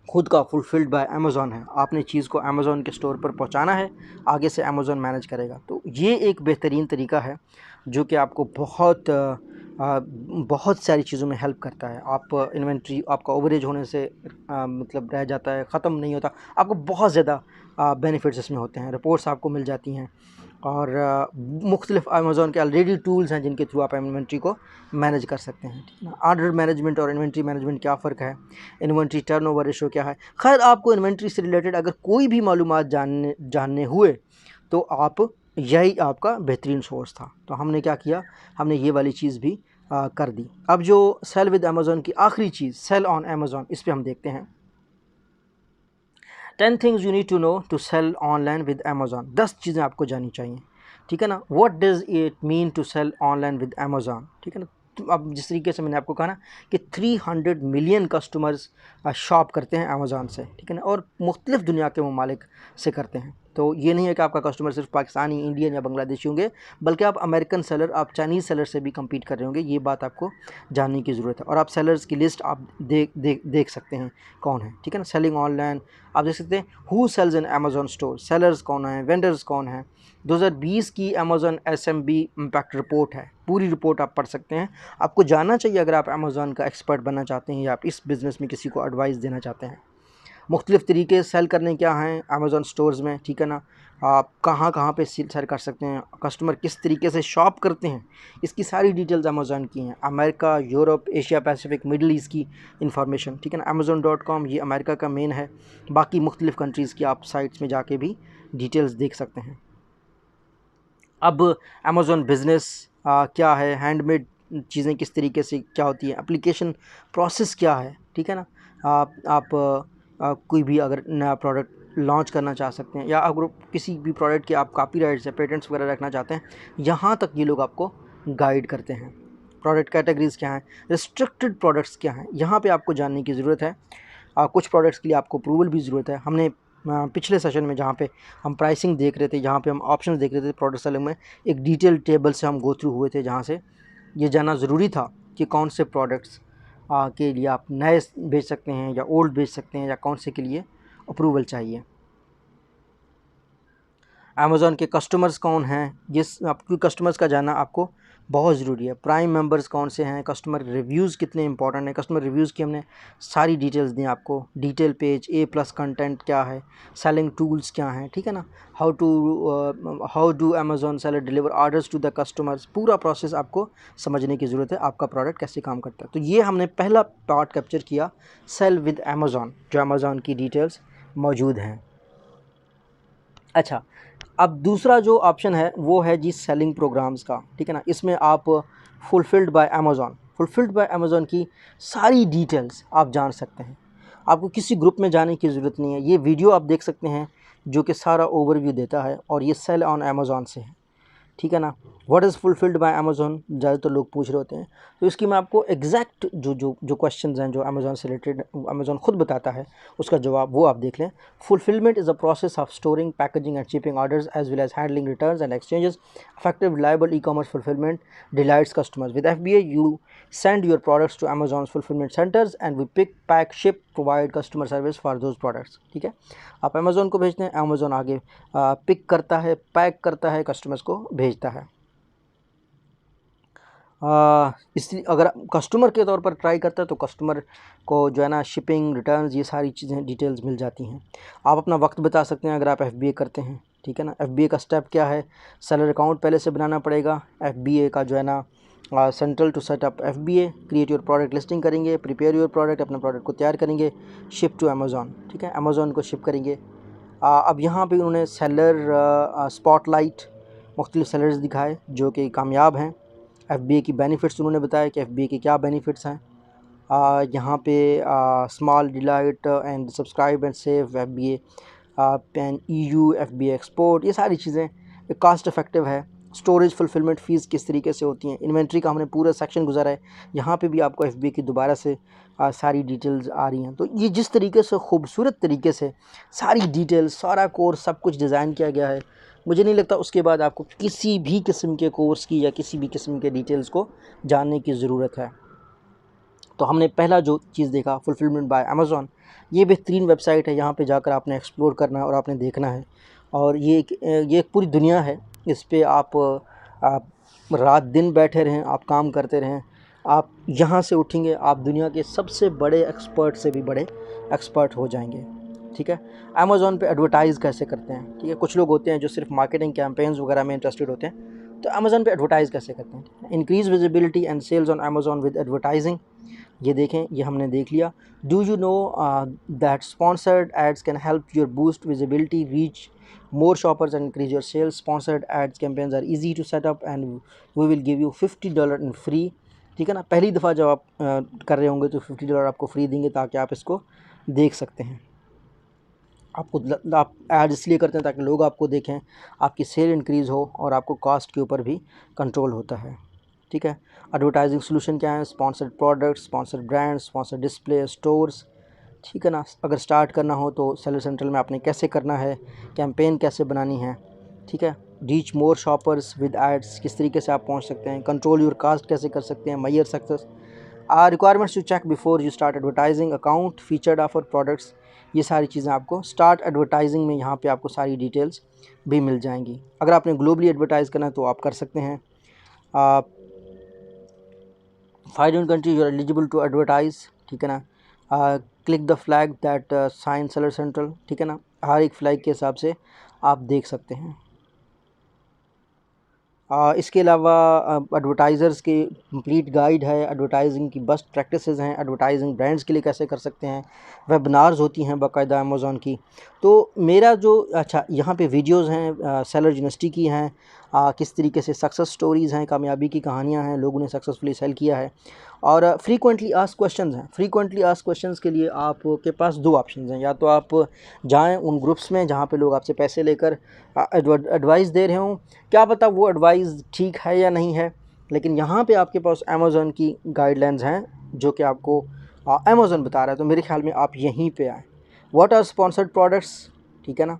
खुद का फुलफिल्ड बाय अमेज़ॉन है, आपने चीज़ को अमेज़ॉन के स्टोर पर पहुंचाना है, आगे से अमेज़ॉन मैनेज करेगा। तो ये एक बेहतरीन तरीका है जो कि आपको बहुत सारी चीज़ों में हेल्प करता है। आप इन्वेंट्री आपका ओवरेज होने से मतलब रह जाता है, ख़त्म नहीं होता, आपको बहुत ज़्यादा बेनिफिट्स इसमें होते हैं। रिपोर्ट्स आपको मिल जाती हैं और मुख्तलिफ अमेज़ॉन के ऑलरेडी टूल्स हैं जिनके थ्रू आप इन्वेंट्री को मैनेज कर सकते हैं, ठीक है ना। ऑर्डर मैनेजमेंट और इन्वेंट्री मैनेजमेंट क्या फ़र्क है, इन्वेंट्री टर्नओवर रेशो क्या है। खैर, आपको इन्वेंट्री से रिलेटेड अगर कोई भी मालूमात जानने हुए तो आप यही आपका बेहतरीन सोर्स था। तो हमने क्या किया, हमने ये वाली चीज़ भी कर दी। अब जो सेल विद अमेज़ॉन की आखिरी चीज़, सेल ऑन अमेज़ॉन, इस पर हम देखते हैं 10 things you need to know to sell online with Amazon. 10 चीज़ें आपको जाननी चाहिए, ठीक है ना। What does it mean to sell online with Amazon, ठीक है ना। तो अब जिस तरीके से मैंने आपको कहा ना कि 300 मिलियन कस्टमर्स शॉप करते हैं अमेज़ॉन से, ठीक है ना, और मुख्तलिफ दुनिया के ममालिक से करते हैं। तो ये नहीं है कि आपका कस्टमर सिर्फ पाकिस्तानी, इंडियन या बांग्लादेशी होंगे, बल्कि आप अमेरिकन सेलर, आप चाइनीज़ सेलर से भी कम्पीट कर रहे होंगे। ये बात आपको जानने की ज़रूरत है। और आप सेलर्स की लिस्ट आप देख सकते हैं कौन है, ठीक है ना। सेलिंग ऑनलाइन आप देख सकते हैं, who sells in Amazon store, sellers कौन है, वेंडर्स कौन है। 2020 की अमेज़ॉन SMB इम्पैक्ट रिपोर्ट है, पूरी रिपोर्ट आप पढ़ सकते हैं। आपको जानना चाहिए अगर आप अमेज़ॉन का एक्सपर्ट बनना चाहते हैं या आप इस बिज़नेस में किसी को एडवाइस देना चाहते हैं। मुख्तलिफ़ तरीके सेल करने क्या हैं अमेज़ॉन स्टोर्स में, ठीक है ना। आप कहाँ पे सेल कर सकते हैं, कस्टमर किस तरीके से शॉप करते हैं, इसकी सारी डिटेल्स अमेज़ॉन की हैं। America, Europe, Asia Pacific, middle east की इंफॉर्मेशन, ठीक है ना। amazon.com ये अमेरिका का मेन है, बाकी मुख्तलिफ़ कंट्रीज़ की आप साइट्स में जाके भी डिटेल्स देख सकते हैं। अब अमेज़ॉन बिज़नेस क्या है, हैंडमेड चीज़ें किस तरीके से क्या होती हैं, एप्लीकेशन प्रोसेस क्या है, ठीक है ना। आप कोई भी अगर नया प्रोडक्ट लॉन्च करना चाह सकते हैं या अगर किसी भी प्रोडक्ट के आप कॉपीराइट्स या पेटेंट्स वगैरह रखना चाहते हैं, यहाँ तक ये लोग आपको गाइड करते हैं। प्रोडक्ट कैटेगरीज़ क्या हैं, रिस्ट्रिक्टेड प्रोडक्ट्स क्या हैं, यहाँ पे आपको जानने की ज़रूरत है। कुछ प्रोडक्ट्स के लिए आपको अप्रूवल भी ज़रूरत है। हमने पिछले सेशन में जहाँ पे हम प्राइसिंग देख रहे थे, जहाँ पे हम ऑप्शंस देख रहे थे प्रोडक्ट सेलिंग में, एक डिटेल टेबल से हम गो थ्रू हुए थे, जहाँ से ये जानना ज़रूरी था कि कौन से प्रोडक्ट्स के लिए आप नए बेच सकते हैं या ओल्ड बेच सकते हैं या कौन से के लिए अप्रूवल चाहिए। अमेज़ॉन के कस्टमर्स कौन हैं, ये आपके कस्टमर्स का जानना आपको बहुत ज़रूरी है। प्राइम मेंबर्स कौन से हैं, कस्टमर रिव्यूज़ कितने इंपॉर्टेंट हैं। कस्टमर रिव्यूज़ की हमने सारी डिटेल्स दी आपको, डिटेल पेज, A+ कंटेंट क्या है, सेलिंग टूल्स क्या हैं, ठीक है ना। How do Amazon seller deliver orders to the customers, पूरा प्रोसेस आपको समझने की ज़रूरत है, आपका प्रोडक्ट कैसे काम करता है। तो ये हमने पहला पार्ट कैप्चर किया, सेल विद अमेज़ॉन, जो अमेज़ॉन की डिटेल्स मौजूद हैं। अच्छा, अब दूसरा जो ऑप्शन है वो है जी सेलिंग प्रोग्राम्स का, ठीक है ना। इसमें आप फुलफिल्ड बाय अमेज़ॉन की सारी डिटेल्स आप जान सकते हैं। आपको किसी ग्रुप में जाने की ज़रूरत नहीं है। ये वीडियो आप देख सकते हैं जो कि सारा ओवरव्यू देता है और ये सेल ऑन अमेज़ॉन से है, ठीक है ना। What is fulfilled by Amazon, ज़्यादातर लोग पूछ रहे होते हैं। तो इसकी मैं आपको एग्जैक्ट जो क्वेश्चंस हैं जो अमेज़ॉन से रिलेटेड अमेज़ॉन खुद बताता है उसका जवाब वो आप देख लें। Fulfilment is a process of storing, packaging and shipping orders as well as handling returns and exchanges. Effective reliable e commerce fulfilment delights customers. With FBA you send your products to Amazon's fulfillment centers and we pick, pack, ship, provide customer service for those products। ठीक है, आप Amazon को भेजते हैं, Amazon आगे pick करता है, pack करता है, कस्टमर्स को भेजता है। इसलिए अगर कस्टमर के तौर पर ट्राई करता है तो कस्टमर को जो है ना शिपिंग, रिटर्न्स, ये सारी चीज़ें डिटेल्स मिल जाती हैं। आप अपना वक्त बता सकते हैं अगर आप FBA करते हैं। ठीक है ना, FBA का स्टेप क्या है, सेलर अकाउंट पहले से बनाना पड़ेगा। FBA का जो है ना central to set up FBA, create your product listing करेंगे, प्रिपेयर योर प्रोडक्ट, अपने प्रोडक्ट को तैयार करेंगे, शिप टू अमेज़ॉन। ठीक है, अमेज़ॉन को शिप करेंगे। अब यहाँ पे उन्होंने सेलर स्पॉटलाइट मुख्तलिफ सेलर्स दिखाए जो कि कामयाब हैं। FBA की बेनिफिट्स उन्होंने बताया कि FBA के क्या बेनिफिट्स हैं। यहाँ पे small delight and subscribe and save FBA pan EU FBA export, ये सारी चीज़ें कास्ट इफेक्टिव है। स्टोरेज फुलफिलमेंट फ़ीस किस तरीके से होती हैं, इन्वेंट्री का हमने पूरा सेक्शन गुजारा है। यहाँ पे भी आपको FBA की दोबारा से सारी डिटेल्स आ रही हैं। तो ये जिस तरीके से खूबसूरत तरीके से सारी डिटेल्स, सारा कोर्स, सब कुछ डिज़ाइन किया गया है, मुझे नहीं लगता उसके बाद आपको किसी भी किस्म के कोर्स की या किसी भी किस्म के डिटेल्स को जानने की ज़रूरत है। तो हमने पहला जो चीज़ देखा, फुलफिलमेंट बाय अमेज़ॉन, ये बेहतरीन वेबसाइट है। यहाँ पे जाकर आपने एक्सप्लोर करना है और आपने देखना है। और ये एक पूरी दुनिया है। इस पे आप रात दिन बैठे रहें, आप काम करते रहें, आप यहाँ से उठेंगे, आप दुनिया के सबसे बड़े एक्सपर्ट से भी बड़े एक्सपर्ट हो जाएंगे। ठीक है, अमेज़ॉन पे एडवर्टाइज़ कैसे करते हैं। ठीक है, कुछ लोग होते हैं जो सिर्फ मार्केटिंग कैंपेन्स वगैरह में इंटरेस्टेड होते हैं, तो अमेज़ॉन पे एडवर्टाइज़ कैसे करते हैं। Increase visibility and sales on Amazon with advertising, ये देखें, ये हमने देख लिया। Do you know that sponsored ads can help your boost visibility, reach more shoppers and increase your sales. Sponsored ads campaigns are easy to set up and we will give you $50 in free। ठीक है ना, पहली दफ़ा जब आप कर रहे होंगे तो $50 आपको फ्री देंगे ताकि आप इसको देख सकते हैं। आप ऐड इसलिए करते हैं ताकि लोग आपको देखें, आपकी सेल इंक्रीज़ हो और आपको कॉस्ट के ऊपर भी कंट्रोल होता है। ठीक है, एडवर्टाइजिंग सोल्यूशन क्या है, sponsored products, sponsored brands, sponsored display, stores. ठीक है ना, अगर स्टार्ट करना हो तो सेलर सेंट्रल में आपने कैसे करना है, कैंपेन कैसे बनानी है। ठीक है, reach more shoppers with ads, किस तरीके से आप पहुंच सकते हैं, कंट्रोल योर कास्ट कैसे कर सकते हैं, मैयर success, requirements to check before you start advertising, account, featured offer products, ये सारी चीज़ें आपको स्टार्ट एडवर्टाइजिंग में यहाँ पे आपको सारी डिटेल्स भी मिल जाएंगी। अगर आपने ग्लोबली एडवर्टाइज़ करना है तो आप कर सकते हैं। 5 countries you are eligible to advertise. ठीक है ना, click the flag that sign seller central. ठीक है ना, हर एक फ्लैग के हिसाब से आप देख सकते हैं। इसके अलावा एडवर्टाइज़र्स की कंप्लीट गाइड है, एडवर्टाइजिंग की बेस्ट प्रैक्टिसेस हैं, एडवर्टाइजिंग ब्रांड्स के लिए कैसे कर सकते हैं, वेबिनार्स होती हैं बाकायदा अमेज़ॉन की। तो मेरा जो यहाँ पे वीडियोस हैं सेलर यूनिवर्सिटी की हैं, किस तरीके से सक्सेस स्टोरीज़ हैं, कामयाबी की कहानियाँ हैं, लोगों ने सक्सेसफुली सेल किया है। और फ्रीक्वेंटली आस्क्ड क्वेश्चंस हैं। फ्रीक्वेंटली आस्क्ड क्वेश्चंस के लिए आपके पास 2 ऑप्शंस हैं, या तो आप जाएं उन ग्रुप्स में जहाँ पे लोग आपसे पैसे लेकर एडवाइस दे रहे हों, क्या पता वो एडवाइस ठीक है या नहीं है, लेकिन यहाँ पे आपके पास अमेज़ॉन की गाइडलाइंस हैं जो कि आपको अमेज़ॉन बता रहा है। तो मेरे ख्याल में आप यहीं पे आएँ। व्हाट आर स्पॉन्सर्ड प्रोडक्ट्स, ठीक है ना,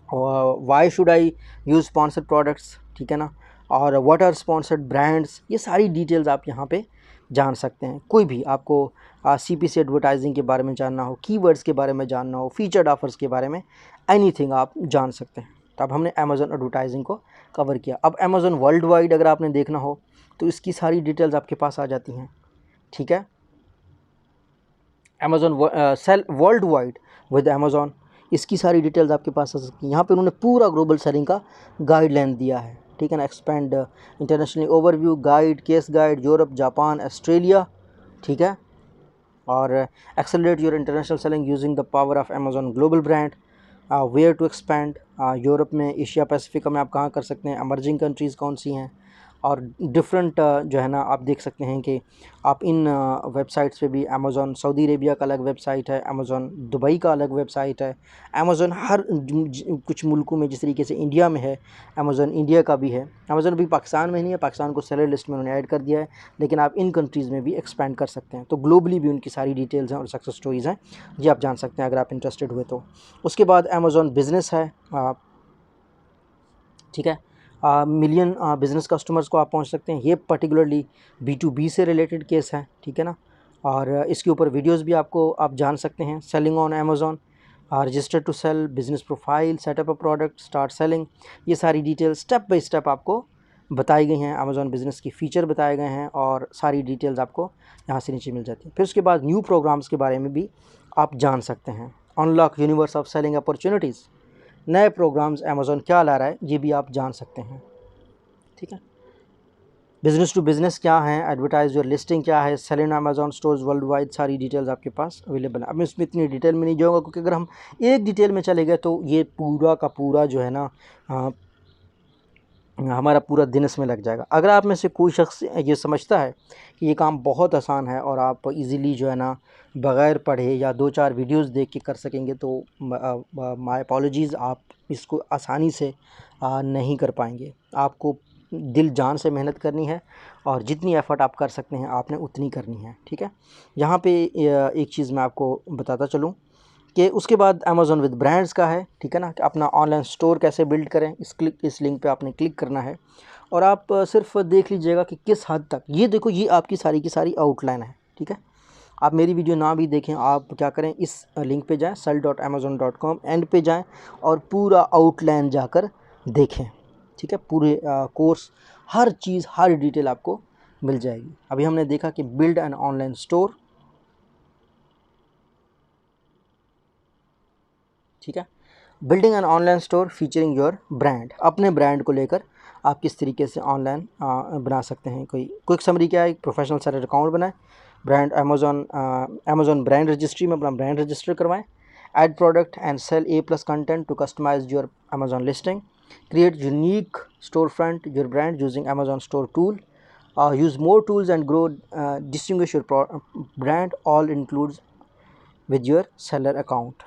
why should I use sponsored products, ठीक है ना, और व्हाट आर स्पॉन्सर्ड ब्रांड्स, ये सारी डिटेल्स आप यहाँ पे जान सकते हैं। कोई भी आपको CPC एडवर्टाइजिंग के बारे में जानना हो, कीवर्ड्स के बारे में जानना हो, फीचर्ड ऑफर्स के बारे में, एनीथिंग आप जान सकते हैं। तो अब हमने अमेज़ॉन एडवर्टाइजिंग को कवर किया। अब अमेज़ॉन वर्ल्ड वाइड अगर आपने देखना हो तो इसकी सारी डिटेल्स आपके पास आ जाती हैं। ठीक है, Amazon sell world wide with Amazon, इसकी सारी डिटेल्स आपके पास आ सकती हैं। यहाँ पे उन्होंने पूरा ग्लोबल सेलिंग का गाइडलाइन दिया है। ठीक है ना, expand internationally overview, guide, case guide, Europe, Japan, Australia. ठीक है, और accelerate your international selling using the power of Amazon global brand, where to expand, Europe में, एशिया पैसिफिक में आप कहाँ कर सकते हैं, एमर्जिंग कंट्रीज़ कौन सी हैं, और डिफरेंट जो है ना आप देख सकते हैं कि आप इन वेबसाइट्स पे भी अमेज़ॉन सऊदी अरेबिया का अलग वेबसाइट है, अमेज़ॉन दुबई का अलग वेबसाइट है, अमेज़ॉन हर कुछ मुल्कों में जिस तरीके से इंडिया में है अमेज़ॉन इंडिया का भी है। अमेज़ॉन अभी पाकिस्तान में नहीं है, पाकिस्तान को सेलर लिस्ट में उन्होंने ऐड कर दिया है, लेकिन आप इन कंट्रीज़ में भी एक्सपेंड कर सकते हैं। तो ग्लोबली भी उनकी सारी डिटेल्स हैं और सक्सेस स्टोरीज़ हैं, ये आप जान सकते हैं अगर आप इंटरेस्टेड हुए तो। उसके बाद अमेज़ॉन बिज़नेस है, ठीक है, मिलियन बिज़नेस कस्टमर्स को आप पहुंच सकते हैं। ये पर्टिकुलरली B2B से रिलेटेड केस है, ठीक है ना। और इसके ऊपर वीडियोस भी आपको आप जान सकते हैं। Selling on Amazon, register to sell, business profile, set up a product, start selling, ये सारी डिटेल्स स्टेप बाय स्टेप आपको बताई गई हैं। अमेज़ॉन बिज़नेस की फ़ीचर बताए गए हैं और सारी डिटेल्स आपको यहाँ से नीचे मिल जाती हैं। फिर उसके बाद न्यू प्रोग्राम्स के बारे में भी आप जान सकते हैं। Unlock universe of selling opportunities, नए प्रोग्राम्स अमेज़ॉन क्या ला रहा है ये भी आप जान सकते हैं, ठीक है। बिज़नेस टू बिज़नेस क्या है, एडवर्टाइज योर लिस्टिंग क्या है, सेल इन अमेज़ॉन स्टोर्स वर्ल्ड वाइड, सारी डिटेल्स आपके पास अवेलेबल है। अब मैं इसमें इतनी डिटेल में नहीं जाऊँगा क्योंकि अगर हम एक डिटेल में चले गए तो ये पूरा का पूरा जो है ना हमारा पूरा दिन इसमें लग जाएगा। अगर आप में से कोई शख्स ये समझता है कि ये काम बहुत आसान है और आप इजीली जो है ना बग़ैर पढ़े या 2-4 वीडियोस देख के कर सकेंगे तो माय अपॉलॉजीज़, आप इसको आसानी से नहीं कर पाएंगे। आपको दिल जान से मेहनत करनी है और जितनी एफ़र्ट आप कर सकते हैं आपने उतनी करनी है, ठीक है। यहाँ पे एक चीज़ मैं आपको बताता चलूँ कि उसके बाद अमेज़ॉन विद ब्रांड्स का है, ठीक है ना, कि अपना ऑनलाइन स्टोर कैसे बिल्ड करें। इस लिंक पे आपने क्लिक करना है और आप सिर्फ देख लीजिएगा कि किस हद तक, ये देखो ये आपकी सारी की सारी आउटलाइन है, ठीक है। आप मेरी वीडियो ना भी देखें, आप क्या करें, इस लिंक पे जाएं sell.amazon.com, एंड पे जाएं और पूरा आउटलाइन जाकर देखें, ठीक है। पूरे कोर्स हर चीज़ हर डिटेल आपको मिल जाएगी। अभी हमने देखा कि बिल्ड एन ऑनलाइन स्टोर, ठीक है। Building an online store featuring your brand, अपने ब्रांड को लेकर आप किस तरीके से ऑनलाइन बना सकते हैं। कोई क्विक समरी क्या है, एक प्रोफेशनल सेलर अकाउंट बनाएं, ब्रांड अमेज़ॉन ब्रांड रजिस्ट्री में अपना ब्रांड रजिस्टर करवाएं, add product and sell A+ content to customise your Amazon listing, create unique storefront your brand using Amazon store tool, use more tools and grow distinguish your brand, all includes with your seller account।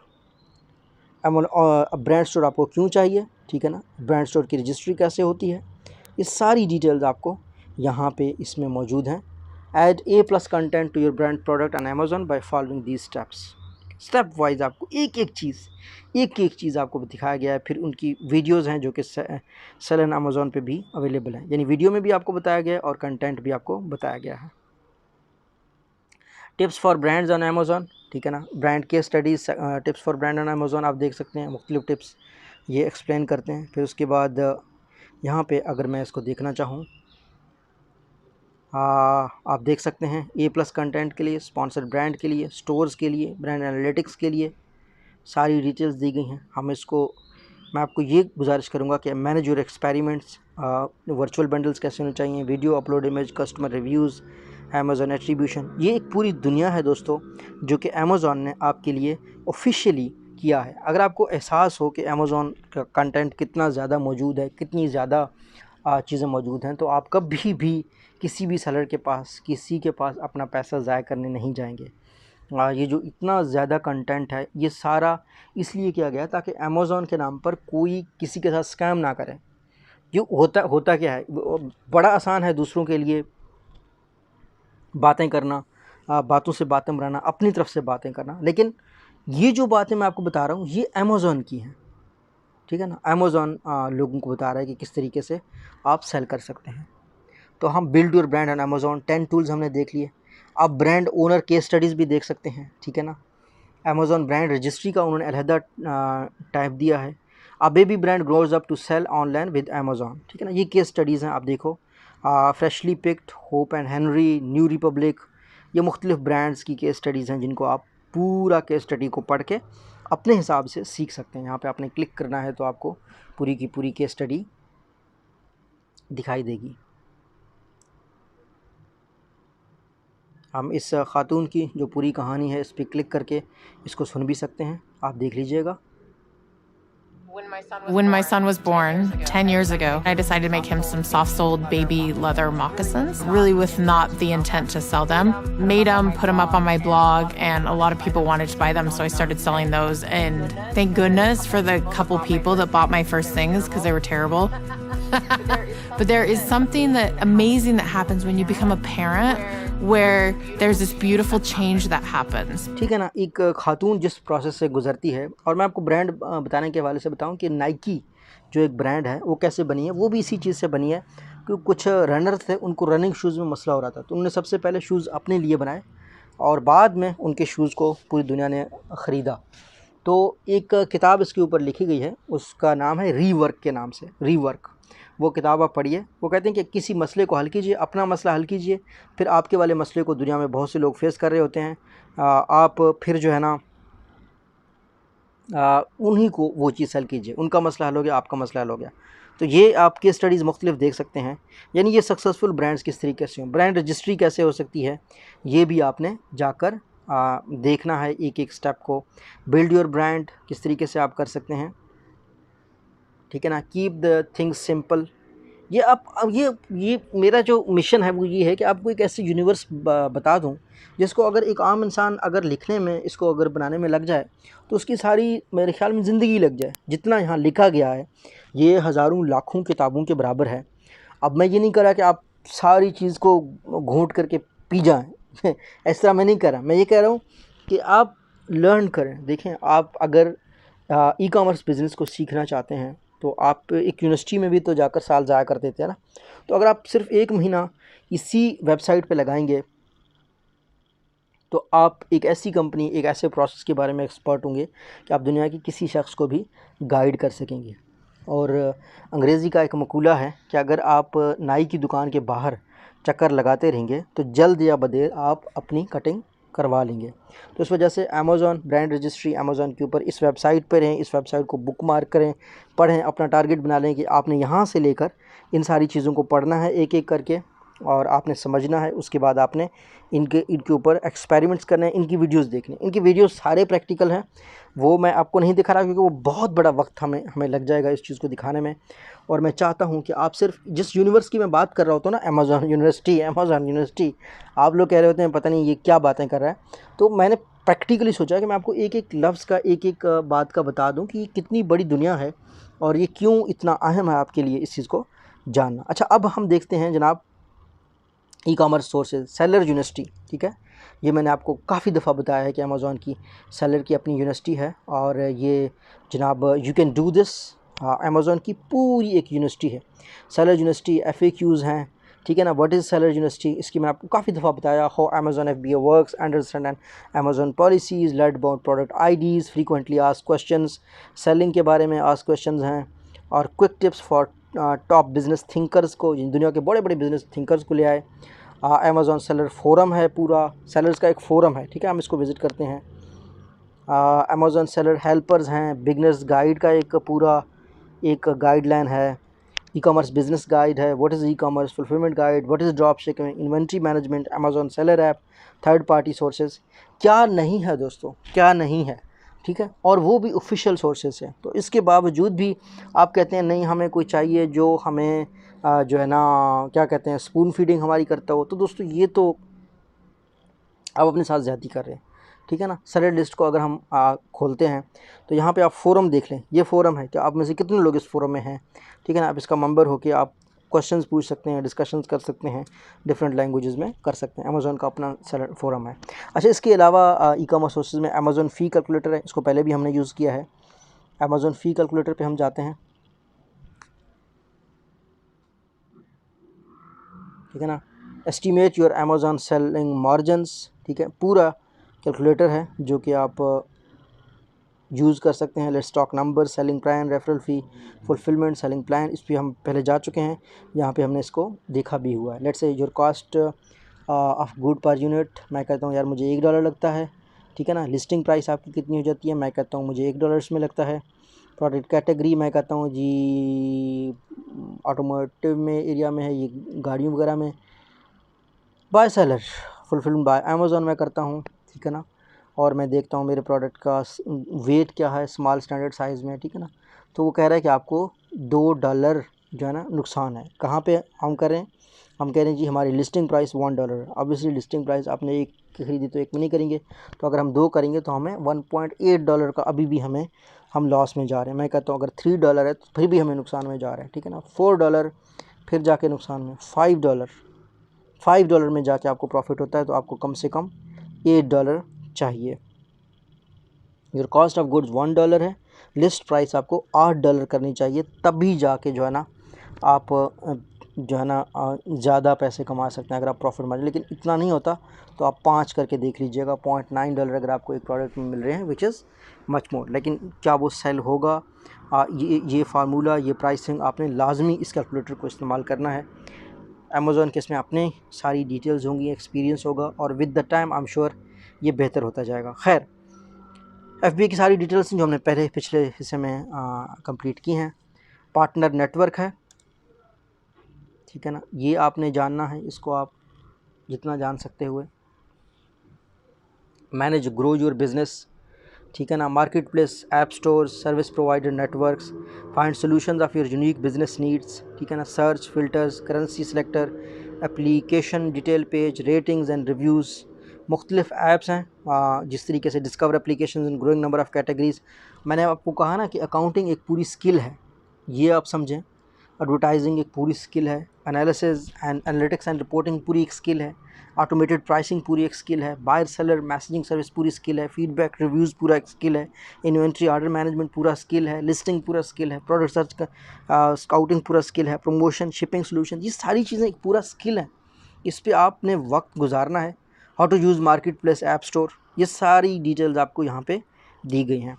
Brand store आपको क्यों चाहिए, ठीक है ना, brand store की registry कैसे होती है, ये सारी डिटेल्स आपको यहाँ पे इसमें मौजूद हैं। Add A+ content to your brand product on Amazon by following these steps. Step wise आपको एक एक चीज़ आपको दिखाया गया है। फिर उनकी वीडियोस हैं जो कि सेल ऑन अमेज़ॉन पे भी अवेलेबल हैं, यानी वीडियो में भी आपको बताया गया है और कंटेंट भी आपको बताया गया है। Tips for brands on Amazon, ठीक है ना, ब्रांड के studies, tips for brand on Amazon आप देख सकते हैं, मुख्तलिफ टिप्स ये एक्सप्लेन करते हैं। फिर उसके बाद यहाँ पे अगर मैं इसको देखना चाहूँ, आप देख सकते हैं A+ कंटेंट के लिए, स्पॉन्सर्ड ब्रांड के लिए, स्टोर्स के लिए, ब्रांड एनालिटिक्स के लिए सारी डिटेल्स दी गई हैं। मैं आपको ये गुजारिश करूँगा कि manage your experiments, virtual bundles कैसे होने चाहिए, video upload, image, customer reviews, Amazon attribution, ये एक पूरी दुनिया है दोस्तों जो कि अमेज़ॉन ने आपके लिए ऑफिशियली किया है। अगर आपको एहसास हो कि अमेज़ॉन का कंटेंट कितना ज़्यादा मौजूद है, कितनी ज़्यादा चीज़ें मौजूद हैं, तो आप कभी भी किसी भी सेलर के पास, किसी के पास अपना पैसा ज़ाया करने नहीं जाएंगे। ये जो इतना ज़्यादा कंटेंट है ये सारा इसलिए किया गया ताकि अमेज़ॉन के नाम पर कोई किसी के साथ स्कैम ना करे। ये होता क्या है, बड़ा आसान है दूसरों के लिए बातें करना, बातों से बातें बनाना, अपनी तरफ से बातें करना, लेकिन ये जो बातें मैं आपको बता रहा हूँ ये अमेज़ॉन की हैं, ठीक है ना। अमेज़ॉन लोगों को बता रहा है कि किस तरीके से आप सेल कर सकते हैं। तो हम build your brand on Amazon 10 tools हमने देख लिए। आप ब्रांड ओनर केस स्टडीज़ भी देख सकते हैं, ठीक है ना। अमेज़ॉन ब्रांड रजिस्ट्री का उन्होंने अलहदा टाइप दिया है। A baby brand grows up to sell online with Amazon, ठीक है ना, ये केस स्टडीज़ हैं, आप देखो। Freshly picked, Hope and Henry, New Republic, ये मुख्तलिफ ब्रांड्स की केस स्टडीज़ हैं जिनको आप पूरा केस स्टडी को पढ़ के अपने हिसाब से सीख सकते हैं। यहाँ पे आपने क्लिक करना है तो आपको पूरी की पूरी केस स्टडी दिखाई देगी। हम इस खातून की जो पूरी कहानी है इस पर क्लिक करके इसको सुन भी सकते हैं, आप देख लीजिएगा। When my son was born 10 years ago, I decided to make him some soft-soled baby leather moccasins, really with not the intent to sell them. Made them, put them up on my blog, and a lot of people wanted to buy them, so I started selling those. And thank goodness for the couple people that bought my first things because they were terrible. But there is something that amazing that happens when you become a parent, where there's this beautiful change that happens. ठीक है ना, एक खातून जिस process से गुजरती है, और मैं आपको ब्रांड बताने के हवाले से बताऊं कि नाइकी जो एक ब्रांड है वो कैसे बनी है। वो भी इसी चीज़ से बनी है कि कुछ रनर थे, उनको रनिंग शूज़ में मसला हो रहा था, तो उन्होंने सबसे पहले शूज़ अपने लिए बनाए और बाद में उनके शूज़ को पूरी दुनिया ने ख़रीदा। तो एक किताब इसके ऊपर लिखी गई है, उसका नाम है रीवर्क के नाम से, रीवर्क। वो किताब आप पढ़िए। वो कहते हैं कि किसी मसले को हल कीजिए, अपना मसला हल कीजिए, फिर आपके वाले मसले को दुनिया में बहुत से लोग फेस कर रहे होते हैं, आप फिर जो है ना उन्हीं को वो चीज़ हल कीजिए। उनका मसला हल हो गया, आपका मसला हल हो गया। तो ये आप केस स्टडीज़ मुख्तलिफ देख सकते हैं, यानी ये सक्सेसफुल ब्रांड्स किस तरीके से हों, ब्रांड रजिस्ट्री कैसे हो सकती है, ये भी आपने जाकर देखना है एक एक स्टेप को। बिल्ड योर ब्रांड किस तरीके से आप कर सकते हैं, ठीक है ना। Keep the things simple. ये अब ये मेरा जो मिशन है वो ये है कि आपको एक ऐसी यूनिवर्स बता दूं जिसको अगर एक आम इंसान अगर लिखने में, इसको अगर बनाने में लग जाए तो उसकी सारी मेरे ख्याल में ज़िंदगी लग जाए। जितना यहाँ लिखा गया है ये हज़ारों लाखों किताबों के बराबर है। अब मैं ये नहीं कर रहा कि आप सारी चीज़ को घोंट करके पी जाएँ इस तरह मैं नहीं कर रहा। मैं ये कह रहा हूँ कि आप लर्न करें। देखें, आप अगर ई कॉमर्स बिज़नेस को सीखना चाहते हैं तो आप एक यूनिवर्सिटी में भी तो जाकर साल ज़ाया कर देते हैं ना। तो अगर आप सिर्फ 1 महीना इसी वेबसाइट पे लगाएंगे तो आप एक ऐसी कंपनी, एक ऐसे प्रोसेस के बारे में एक्सपर्ट होंगे कि आप दुनिया के किसी शख्स को भी गाइड कर सकेंगे। और अंग्रेज़ी का एक मकूला है कि अगर आप नाई की दुकान के बाहर चक्कर लगाते रहेंगे तो जल्द या बदेर आप अपनी कटिंग करवा लेंगे। तो इस वजह से अमेज़ॉन ब्रांड रजिस्ट्री, अमेज़ॉन के ऊपर इस वेबसाइट पर रहें, इस वेबसाइट को बुकमार्क करें, पढ़ें, अपना टारगेट बना लें कि आपने यहाँ से लेकर इन सारी चीज़ों को पढ़ना है एक एक करके और आपने समझना है। उसके बाद आपने इनके ऊपर एक्सपेरिमेंट्स करने हैं, इनकी वीडियोस देखने। इनकी वीडियोस सारे प्रैक्टिकल हैं, वो मैं आपको नहीं दिखा रहा क्योंकि वो बहुत बड़ा वक्त हमें लग जाएगा इस चीज़ को दिखाने में। और मैं चाहता हूँ कि आप सिर्फ जिस यूनिवर्स की मैं बात कर रहा होता हूँ ना, अमेज़ॉन यूनिवर्सिटी, आप लोग कह रहे होते हैं पता नहीं ये क्या बातें कर रहा है। तो मैंने प्रैक्टिकली सोचा कि मैं आपको एक एक लफ्ज़ का, एक एक बात का बता दूँ कि ये कितनी बड़ी दुनिया है और ये क्यों इतना अहम है आपके लिए इस चीज़ को जानना। अच्छा, अब हम देखते हैं जनाब e commerce sources, seller university. ठीक है, ये मैंने आपको काफ़ी दफ़ा बताया है कि अमेज़ॉन की सेलर की अपनी यूनिवर्सिटी है और ये जनाब you can do this, Amazon की पूरी एक यूनिवर्सिटी है। सेलर यूनिवर्सिटी FAQs हैं, ठीक है ना। व्हाट इज़ सेलर यूनिवर्सिटी, इसकी मैं आपको काफ़ी दफ़ा बताया। How Amazon FBA works, understand and Amazon policies, learn about product IDs, frequently asked questions, selling के बारे में आस्क्ड क्वेश्चंस हैं और quick tips for top business thinkers को, दुनिया के बड़े बड़े बिज़नेस थिंकर्स को ले आए। अमेज़ॉन सेलर फोरम है, पूरा सेलर्स का एक फ़ोरम है, ठीक है, हम इसको विज़िट करते हैं। अमेज़ॉन सेलर हेल्पर्स हैं, बिगनर्स गाइड का एक पूरा एक गाइडलाइन है, ई कॉमर्स बिजनेस गाइड है, what is E commerce, fulfilment guide, what is drop shipping, inventory management, Amazon seller app, third party sources, क्या नहीं है दोस्तों, क्या नहीं है, ठीक है। और वो भी ऑफिशियल सोर्सेज हैं। तो इसके बावजूद भी आप कहते हैं नहीं हमें कोई चाहिए जो हमें जो है ना क्या कहते हैं स्पून फीडिंग हमारी करता हो। तो दोस्तों ये तो आप अपने साथ ज़्यादती कर रहे हैं, ठीक है ना। सेलर लिस्ट को अगर हम खोलते हैं तो यहाँ पे आप फ़ोरम देख लें, ये फ़ोरम है कि आप में से कितने लोग इस फ़ोरम में हैं, ठीक है ना। आप इसका मेंबर होकर आप क्वेश्चंस पूछ सकते हैं, डिस्कशंस कर सकते हैं, डिफरेंट लैंग्वेजेस में कर सकते हैं। अमेज़ॉन का अपना सेलर फोरम है। अच्छा, इसके अलावा ई कॉमर्स सोर्सेज में अमेज़ॉन फ़ी कैलकुलेटर है, इसको पहले भी हमने यूज़ किया है। अमेज़ॉन फ़ी कैलकुलेटर पे हम जाते हैं, ठीक है ना। Estimate your Amazon selling margins, ठीक है, पूरा कैलकुलेटर है जो कि आप यूज़ कर सकते हैं। Let's talk number, selling price, referral fee, fulfilment, selling plan, इस पर हम पहले जा चुके हैं, यहाँ पे हमने इसको देखा भी हुआ है। Let's say your cost of good per unit, मैं कहता हूँ यार मुझे $1 लगता है, ठीक है ना। लिस्टिंग प्राइस आपकी कितनी हो जाती है, मैं कहता हूँ मुझे $1 में लगता है। प्रोडक्ट कैटेगरी मैं कहता हूँ जी ऑटोमोटिव में एरिया में है, ये गाड़ियों वगैरह में। By seller, fulfilment by Amazon मैं करता हूँ, ठीक है ना। और मैं देखता हूँ मेरे प्रोडक्ट का वेट क्या है, स्मॉल स्टैंडर्ड साइज़ में, ठीक है ना। तो वो कह रहा है कि आपको $2 जो है ना नुकसान है। कहाँ पे हम कर रहे हैं? हम कह रहे हैं जी हमारी लिस्टिंग प्राइस $1 है। ऑब्वियसली लिस्टिंग प्राइस आपने एक की ख़रीदी तो एक में नहीं करेंगे, तो अगर हम 2 करेंगे तो हमें $1.8 का अभी भी हम लॉस में जा रहे हैं। मैं कहता हूँ अगर $3 है तो फिर भी हमें नुकसान में जा रहे हैं, ठीक है ना। $4 फिर जाके नुकसान में, $5 में जाके आपको प्रॉफिट होता है, तो आपको कम से कम $8 चाहिए। योर कॉस्ट ऑफ गुड्स $1 है, लिस्ट प्राइस आपको $8 करनी चाहिए, तभी जाके जो है ना आप जो है ना ज़्यादा पैसे कमा सकते हैं अगर आप प्रॉफिट मार्जिन। लेकिन इतना नहीं होता तो आप 5 करके देख लीजिएगा। $0.9 अगर आपको एक प्रोडक्ट में मिल रहे हैं विच इज़ मच मोर। लेकिन क्या वो सेल होगा? ये फार्मूला, ये प्राइसिंग आपने लाजमी इस कैलकुलेटर को इस्तेमाल करना है। अमेज़ॉन के इसमें अपने सारी डिटेल्स होंगी, एक्सपीरियंस होगा, और with the time I am sure ये बेहतर होता जाएगा। खैर, FBA की सारी डिटेल्स जो हमने पिछले हिस्से में कंप्लीट की हैं। पार्टनर नेटवर्क है, ठीक है ना, ये आपने जानना है, इसको आप जितना जान सकते हुए। मैनेज ग्रो योर बिजनेस, ठीक है ना। Market place, app store, service provider networks, find solutions of your unique business needs, ठीक है ना। Search filters, currency selector, application detail page, ratings and reviews. मुख्तलिफ ऐप्स हैं जिस तरीके से discover application in growing number of categories. मैंने आपको कहा ना कि अकाउंटिंग एक पूरी स्किल है, ये आप समझें। एडवर्टाइजिंग एक पूरी स्किल है, analysis and analytics and reporting पूरी एक स्किल है, ऑटोमेटेड प्राइसिंग पूरी एक स्किल है, बायर सेलर मैसेजिंग सर्विस पूरी स्किल है, फीडबैक रिव्यूज़ पूरा एक स्किल है, इन्वेंट्री ऑर्डर मैनेजमेंट पूरा स्किल है, लिस्टिंग पूरा स्किल है, प्रोडक्ट सर्च का स्काउटिंग पूरा स्किल है, प्रमोशन, शिपिंग सोल्यूशन, ये सारी चीज़ें एक पूरा स्किल है। इस पर आपने वक्त गुजारना है। How to use marketplace, app store, ये सारी डिटेल्स आपको यहाँ पे दी गई हैं।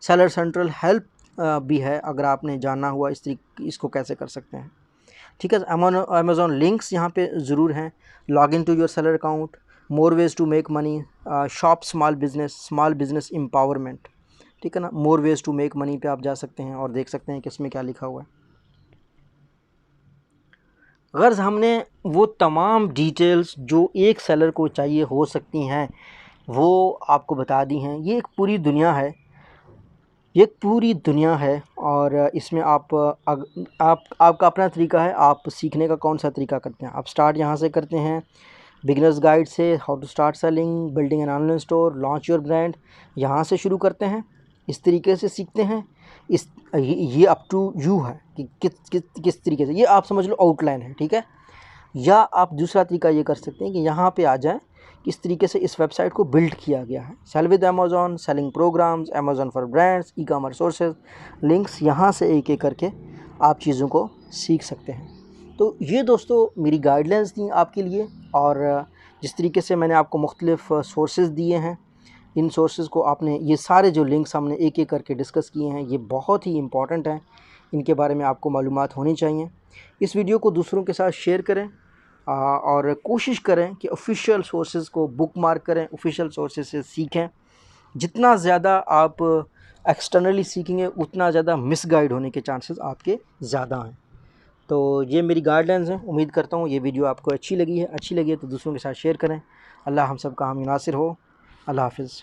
सेलर सेंट्रल हेल्प भी है, अगर आपने जानना हुआ इसको कैसे कर सकते हैं, ठीक है। अमेज़ॉन लिंक्स यहाँ पे ज़रूर हैं। Log in to your seller account, more ways to make money, shop small business empowerment, ठीक है ना। More ways to make money पे आप जा सकते हैं और देख सकते हैं कि इसमें क्या लिखा हुआ है। गर्ज़ हमने वो तमाम डिटेल्स जो एक सेलर को चाहिए हो सकती हैं वो आपको बता दी हैं। ये एक पूरी दुनिया है, ये एक पूरी दुनिया है, और इसमें आपका अपना तरीका है। आप सीखने का कौन सा तरीका करते हैं? आप स्टार्ट यहाँ से करते हैं, बिगनर्स गाइड से, how to start selling, building an online store, launch your brand, यहाँ से शुरू करते हैं, इस तरीके से सीखते हैं। ये अप टू यू है कि किस तरीके से, ये आप समझ लो आउटलाइन है, ठीक है। या आप दूसरा तरीका ये कर सकते हैं कि यहाँ पे आ जाएं, किस तरीके से इस वेबसाइट को बिल्ड किया गया है। Sell with Amazon, selling programs, Amazon for brands, ecommerce sources, links, यहाँ से एक एक करके आप चीज़ों को सीख सकते हैं। तो ये दोस्तों मेरी गाइडलाइंस थी आपके लिए, और जिस तरीके से मैंने आपको मुख्तलिफ सोर्सेज दिए हैं, इन सोर्सेज को आपने, ये सारे जो लिंक्स हमने एक एक करके डिस्कस किए हैं, ये बहुत ही इंपॉर्टेंट हैं, इनके बारे में आपको मालूमात होनी चाहिए। इस वीडियो को दूसरों के साथ शेयर करें, और कोशिश करें कि ऑफिशियल सोर्सेज़ को बुकमार्क करें, ऑफिशियल सोर्सेज से सीखें। जितना ज़्यादा आप एक्सटर्नली सीखेंगे उतना ज़्यादा मिसगाइड होने के चांसेस आपके ज़्यादा हैं। तो ये मेरी गाइडलाइंस हैं। उम्मीद करता हूँ ये वीडियो आपको अच्छी लगी है तो दूसरों के साथ शेयर करें। अल्लाह हम सब का हम नासिर हो। अल्लाह हाफ़िज़।